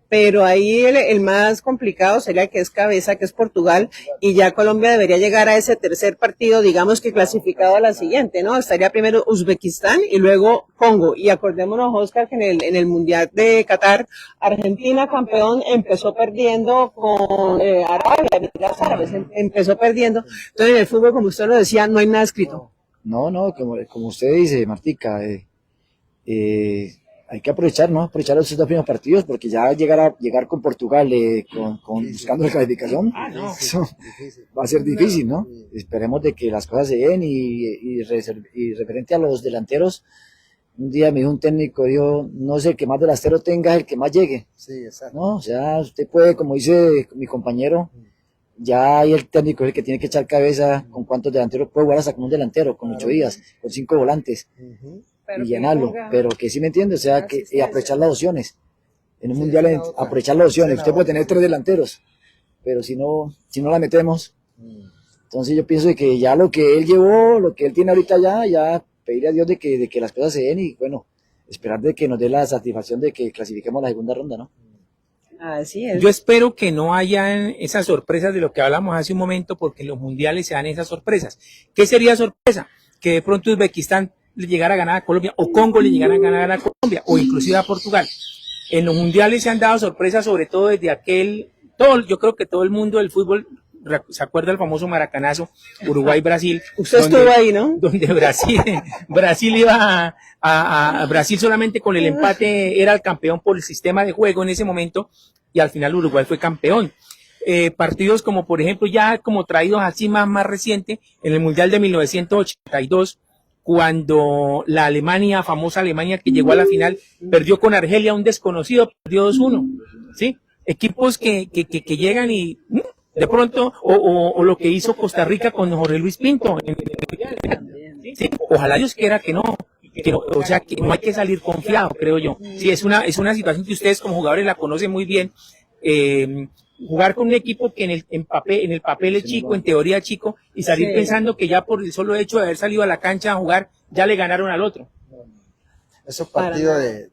pero ahí el más complicado sería el que es cabeza, que es Portugal, y ya Colombia debería llegar a ese tercer partido, digamos que clasificado a la siguiente, ¿no? Estaría primero Uzbekistán y luego Congo. Y acordémonos, Oscar, que en el Mundial de Qatar, Argentina, campeón, empezó perdiendo con Arabia, Emiratos Árabes, empezó perdiendo. Entonces, en el fútbol, como usted lo decía, no hay nada escrito. No, como usted dice, Martica, hay que aprovechar, ¿no? Aprovechar esos dos primeros partidos, porque ya llegar con Portugal buscando la calificación, eso va a ser difícil, ¿no? Esperemos de que las cosas se den y referente a los delanteros, un día me dijo un técnico, dijo, no sé, el que más delantero tenga, el que más llegue. Sí, exacto. ¿No? O sea, usted puede, como dice mi compañero, ya ahí el técnico es el que tiene que echar cabeza con cuántos delanteros puede jugar hasta con un delantero, con 8 días, con 5 volantes. Y llenarlo, pero que sí me entiende, o sea, que aprovechar las opciones. En un mundial aprovechar las opciones. Usted puede tener 3 delanteros, pero si no la metemos, entonces yo pienso de que ya lo que él llevó, lo que él tiene ahorita ya pedirle a Dios de que las cosas se den y bueno, esperar de que nos dé la satisfacción de que clasifiquemos a la segunda ronda, ¿no? Así es. Yo espero que no hayan esas sorpresas de lo que hablamos hace un momento, porque en los mundiales se dan esas sorpresas. ¿Qué sería sorpresa? Que de pronto Uzbekistán le llegara a ganar a Colombia, o Congo le llegara a ganar a Colombia, o inclusive a Portugal. En los mundiales se han dado sorpresas, sobre todo desde yo creo que todo el mundo del fútbol se acuerda del famoso maracanazo Uruguay-Brasil. Usted estuvo ahí, ¿no? Donde Brasil iba Brasil solamente con el empate era el campeón por el sistema de juego en ese momento, y al final Uruguay fue campeón. Partidos como, por ejemplo, ya como traídos así más reciente, en el Mundial de 1982, cuando la Alemania, famosa Alemania que llegó a la final, perdió con Argelia, un desconocido, perdió 2-1, ¿sí? Equipos que llegan y de pronto, o lo que hizo Costa Rica con Jorge Luis Pinto. Sí, ojalá Dios quiera que no, o sea, que no hay que salir confiado, creo yo. Sí, es una situación que ustedes como jugadores la conocen muy bien. Jugar con un equipo que en el papel es chico, en teoría es chico, y salir pensando que ya por el solo hecho de haber salido a la cancha a jugar, ya le ganaron al otro. Esos partidos de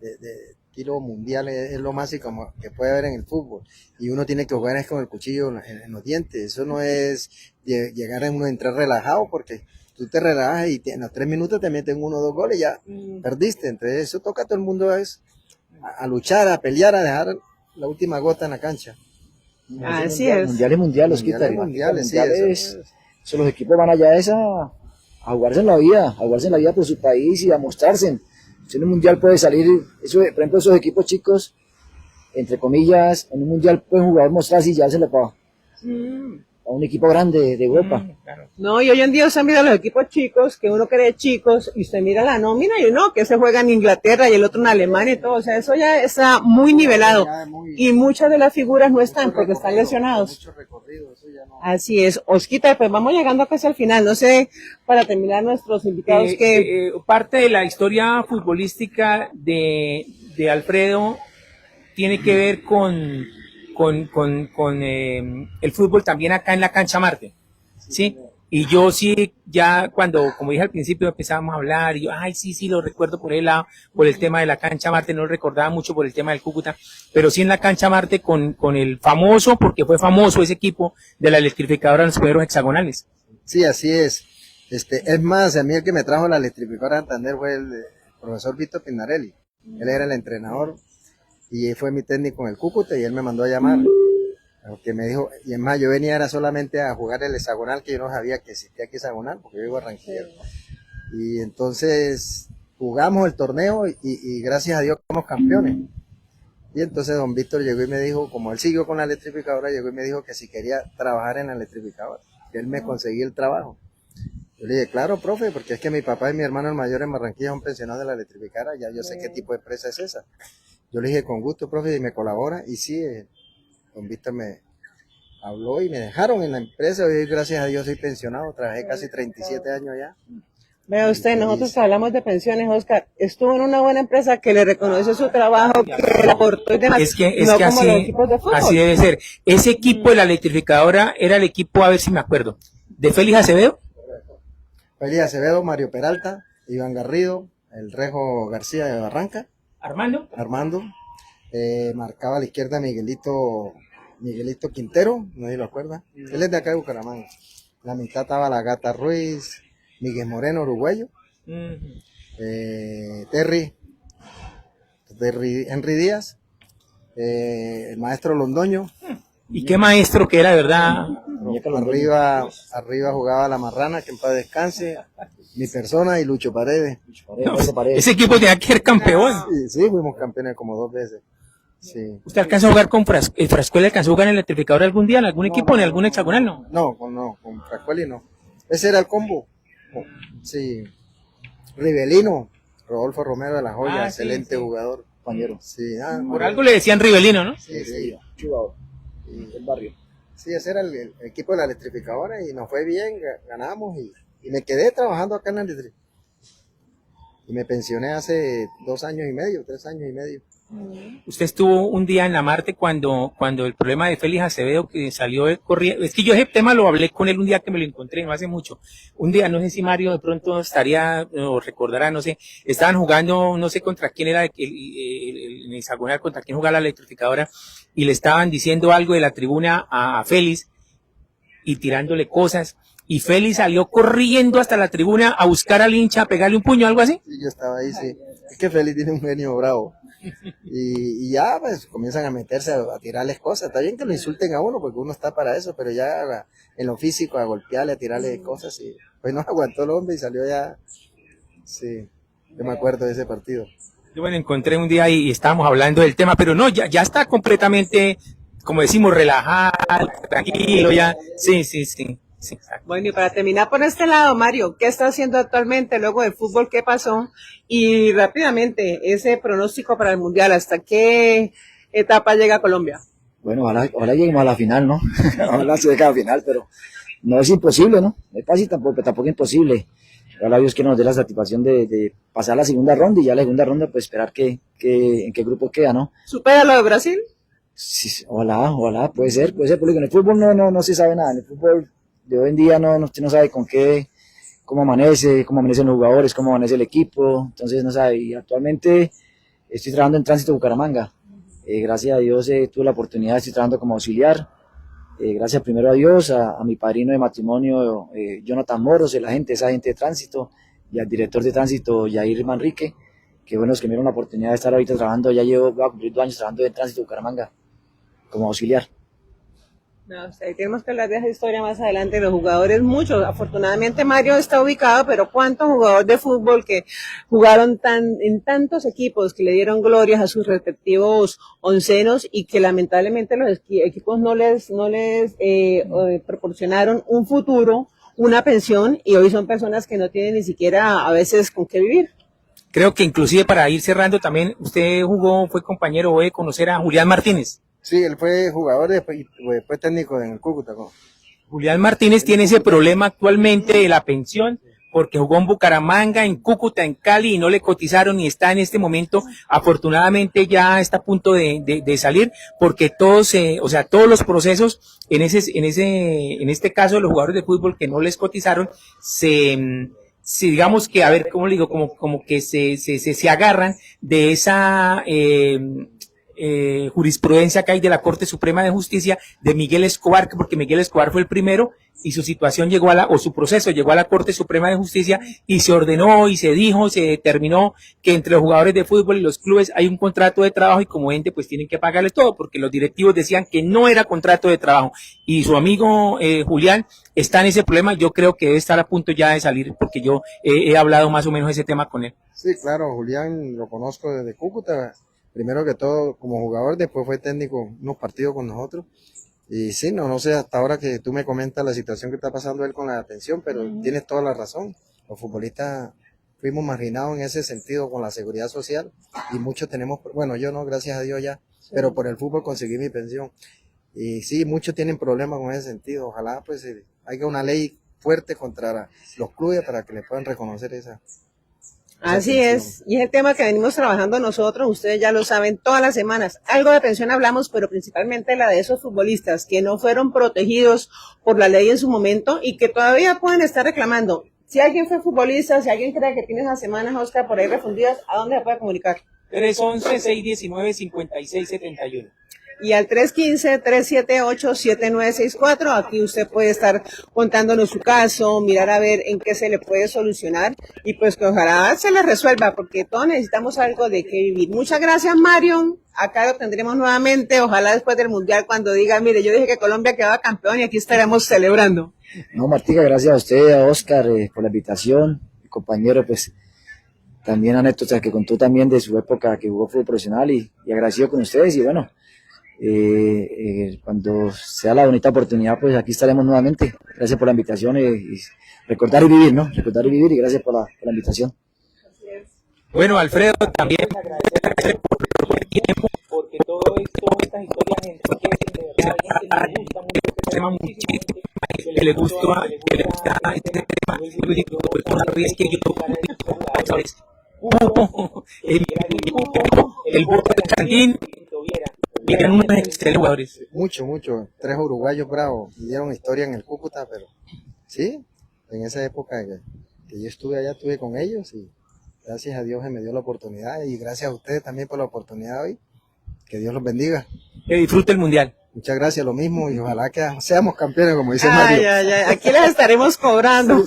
tiro mundial es lo más que puede haber en el fútbol, y uno tiene que jugar con el cuchillo en los dientes. Eso no es llegar a uno a entrar relajado, porque tú te relajas y en los 3 minutos te meten 1 o 2 goles y ya perdiste. Entonces eso toca a todo el mundo a luchar, a pelear, a dejar la última gota en la cancha. Así es. Mundial, Osquita. Mundiales, sí, eso, los equipos van allá a jugarse en la vida, por su país y a mostrarse. Si en un mundial puede salir, por ejemplo, esos equipos chicos, entre comillas, en un mundial puede un jugador mostrarse y llevárselo para un equipo grande de Europa. Claro. No, y hoy en día usted mira los equipos chicos, que uno cree chicos, y usted mira la nómina y uno que se juega en Inglaterra y el otro en Alemania y todo, o sea, eso ya está muy nivelado. Y muchas de las figuras no están porque están lesionados. Así es. Osquita, pues vamos llegando casi al final, no sé, para terminar nuestros invitados parte de la historia futbolística de Alfredo tiene que ver con el fútbol también acá en la cancha Marte, ¿sí? Y yo sí, ya cuando, como dije al principio, empezábamos a hablar, y yo, sí, lo recuerdo por el lado, por el tema de la cancha Marte, no lo recordaba mucho por el tema del Cúcuta, pero sí en la cancha Marte con el famoso, porque fue famoso ese equipo de la electrificadora de los cuadros hexagonales. Sí, así es. Es más, a mí el que me trajo la electrificadora de Santander fue el profesor Víctor Pinarelli. Él era el entrenador y fue mi técnico en el Cúcuta, y él me mandó a llamar, porque me dijo, y es más, yo venía era solamente a jugar el hexagonal, que yo no sabía que existía aquí hexagonal, porque yo vivo en Barranquilla. Y entonces jugamos el torneo y gracias a Dios somos campeones. Y entonces don Víctor llegó y me dijo, como él siguió con la electrificadora, llegó y me dijo que si quería trabajar en la electrificadora, que él me conseguía el trabajo. Yo le dije, claro, profe, porque es que mi papá y mi hermano el mayor en Barranquilla son pensionados de la electrificadora, ya yo sé qué tipo de empresa es esa. Yo le dije, con gusto, profe, y me colabora, y sí, don Víctor me habló y me dejaron en la empresa. Hoy, gracias a Dios, soy pensionado, trabajé casi 37 años ya. Vea usted, nosotros que hablamos de pensiones, Oscar, estuvo en una buena empresa que le reconoce su trabajo, que le aportó y demás, es que no como así, los equipos de fútbol. Así debe ser. Ese equipo de la electrificadora era el equipo, a ver si me acuerdo, de Félix Acevedo. Félix Acevedo, Mario Peralta, Iván Garrido, el Rejo García de Barranca. Armando. Marcaba a la izquierda Miguelito Quintero, no sé si lo acuerda. Él es de acá de Bucaramanga. La mitad estaba la Gata Ruiz, Miguel Moreno, uruguayo. Terry Henry Díaz, el maestro Londoño. Y qué maestro que era, de verdad. Arriba jugaba la Marrana, que en paz descanse, mi persona, y Lucho Paredes. Ese equipo tenía que ser campeón. Sí, fuimos campeones como 2 veces. Sí. ¿Usted alcanzó a jugar con Frascuela? ¿Alcanzó a jugar en el electrificador algún día, en algún equipo, en algún hexagonal? No, con Frascuela no. Ese era el combo. Sí. Rivelino, Rodolfo Romero de la Joya, excelente jugador. Compañero. Sí, por algo le decían Rivelino, ¿no? Sí. Jugador del barrio. Sí, ese era el equipo de la electrificadora, y nos fue bien, ganamos, y me quedé trabajando acá en la electrificadora. Y me pensioné hace 2 años y medio, 3 años y medio. Usted estuvo un día en la Marte cuando el problema de Félix Acevedo que salió corriendo, es que yo ese tema lo hablé con él un día que me lo encontré, no hace mucho. Un día, no sé si Mario de pronto estaría, o recordará, no sé, estaban jugando, no sé contra quién era, el hexagonal, contra quién jugaba la electrificadora, y le estaban diciendo algo de la tribuna a Félix, y tirándole cosas, y Félix salió corriendo hasta la tribuna a buscar al hincha, a pegarle un puño, algo así. Sí, yo estaba ahí, sí. Es que Félix tiene un genio bravo. Y ya pues comienzan a meterse a tirarles cosas. Está bien que lo insulten a uno porque uno está para eso, pero ya en lo físico a golpearle, a tirarle cosas y pues no aguantó el hombre y salió ya. Sí, yo me acuerdo de ese partido. Yo me lo encontré un día y estábamos hablando del tema, pero no, ya está completamente, como decimos, relajado, tranquilo, ya, sí. Sí, bueno, y para terminar por este lado, Mario, ¿qué está haciendo actualmente luego del fútbol? ¿Qué pasó? Y rápidamente, ese pronóstico para el Mundial, ¿hasta qué etapa llega Colombia? Bueno, ojalá lleguemos a la final, ¿no? Ojalá se llegue a la final, pero no es imposible, ¿no? No es fácil tampoco es imposible. Ojalá Dios que nos dé la satisfacción de pasar la segunda ronda y ya la segunda ronda pues esperar en qué grupo queda, ¿no? ¿Supera lo de Brasil? Sí, ojalá, puede ser, porque en el fútbol no se sabe nada, en el fútbol de hoy en día usted no sabe cómo amanecen los jugadores, cómo amanece el equipo, entonces no sabe, y actualmente estoy trabajando en Tránsito Bucaramanga, gracias a Dios tuve la oportunidad, estoy trabajando como auxiliar, gracias primero a Dios, a mi padrino de matrimonio, Jonathan Moros, esa gente de tránsito, y al director de tránsito, Yair Manrique, que bueno, es que me dieron la oportunidad de estar ahorita trabajando, voy a cumplir 2 años trabajando en Tránsito Bucaramanga, como auxiliar. No, tenemos que hablar de esa historia más adelante. Los jugadores, muchos. Afortunadamente Mario está ubicado, pero ¿cuántos jugadores de fútbol que jugaron en tantos equipos, que le dieron glorias a sus respectivos oncenos y que lamentablemente los equipos no les proporcionaron un futuro, una pensión, y hoy son personas que no tienen ni siquiera a veces con qué vivir? Creo que inclusive para ir cerrando también, usted fue compañero o de conocer a Julián Martínez. Sí, él fue jugador y después técnico en el Cúcuta. Julián Martínez tiene ese problema actualmente de la pensión porque jugó en Bucaramanga, en Cúcuta, en Cali y no le cotizaron y está en este momento, afortunadamente ya está a punto de salir porque todos los procesos en este caso los jugadores de fútbol que no les cotizaron si digamos que, a ver, ¿cómo le digo? Como que se agarran de esa jurisprudencia que hay de la Corte Suprema de Justicia de Miguel Escobar, porque Miguel Escobar fue el primero y su situación su proceso llegó a la Corte Suprema de Justicia y se ordenó y se determinó que entre los jugadores de fútbol y los clubes hay un contrato de trabajo y como ente pues tienen que pagarles todo porque los directivos decían que no era contrato de trabajo y su amigo Julián está en ese problema. Yo creo que debe estar a punto ya de salir porque yo he hablado más o menos ese tema con él. Sí, claro, Julián lo conozco desde Cúcuta. Primero que todo como jugador, después fue técnico unos partidos con nosotros. Y sí, no sé hasta ahora que tú me comentas la situación que está pasando él con la atención, pero tienes toda la razón. Los futbolistas fuimos marginados en ese sentido con la seguridad social y muchos tenemos, bueno, yo no, gracias a Dios ya, pero por el fútbol conseguí mi pensión. Y sí, muchos tienen problemas con ese sentido. Ojalá pues haya una ley fuerte contra los clubes para que le puedan reconocer esa. Así es, y es el tema que venimos trabajando nosotros, ustedes ya lo saben, todas las semanas. Algo de pensión hablamos, pero principalmente la de esos futbolistas que no fueron protegidos por la ley en su momento y que todavía pueden estar reclamando. Si alguien fue futbolista, si alguien cree que tiene esas semanas, Oscar, por ahí refundidas, ¿a dónde se puede comunicar? 311-619-5671. Y al 315-378-7964, aquí usted puede estar contándonos su caso, mirar a ver en qué se le puede solucionar y pues que ojalá se le resuelva porque todos necesitamos algo de qué vivir. Muchas gracias, Mario. Acá lo tendremos nuevamente, ojalá después del Mundial cuando diga, mire, yo dije que Colombia quedaba campeón y aquí estaremos celebrando. No, Martica, gracias a usted, a Oscar, por la invitación, mi compañero, pues también anécdotas que contó también de su época que jugó fútbol profesional y agradecido con ustedes y bueno, cuando sea la bonita oportunidad pues aquí estaremos nuevamente. Gracias por la invitación y recordar y vivir, ¿no? Recordar y vivir y gracias por la invitación. Bueno, Alfredo, también agradecer por el tiempo, porque todo esto, estas historias enriquecen de verdad a alguien que le gusta mucho este tema muchísimo, que le gusta este tema, es que yo, ¿sabes? el Bote de Santín, eran unos excelentes jugadores. Mucho. 3 uruguayos bravos. Dieron historia en el Cúcuta, pero sí, en esa época que yo estuve allá, estuve con ellos y gracias a Dios que me dio la oportunidad y gracias a ustedes también por la oportunidad hoy. Que Dios los bendiga. Que disfrute el Mundial. Muchas gracias, lo mismo, y ojalá que seamos campeones, como dice Mario. Aquí les estaremos cobrando.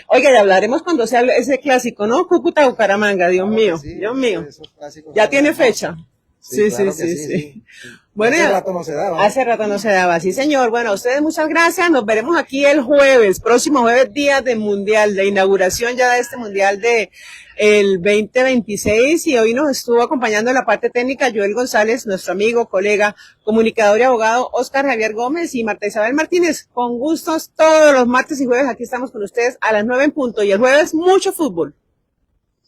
Oiga, ya hablaremos cuando sea ese clásico, ¿no? Cúcuta-Bucaramanga, Dios mío, Sí, Dios mío. ¿Ya tiene fecha? Sí. Bueno, hace rato no se daba. Hace rato no se daba, sí señor. Bueno, a ustedes muchas gracias, nos veremos aquí el jueves, próximo jueves, día de Mundial, de inauguración ya de este Mundial de el 2026, y hoy nos estuvo acompañando en la parte técnica Joel González, nuestro amigo, colega, comunicador y abogado Oscar Javier Gómez y Marta Isabel Martínez. Con gustos todos los martes y jueves aquí estamos con ustedes a las 9 en punto, y el jueves mucho fútbol.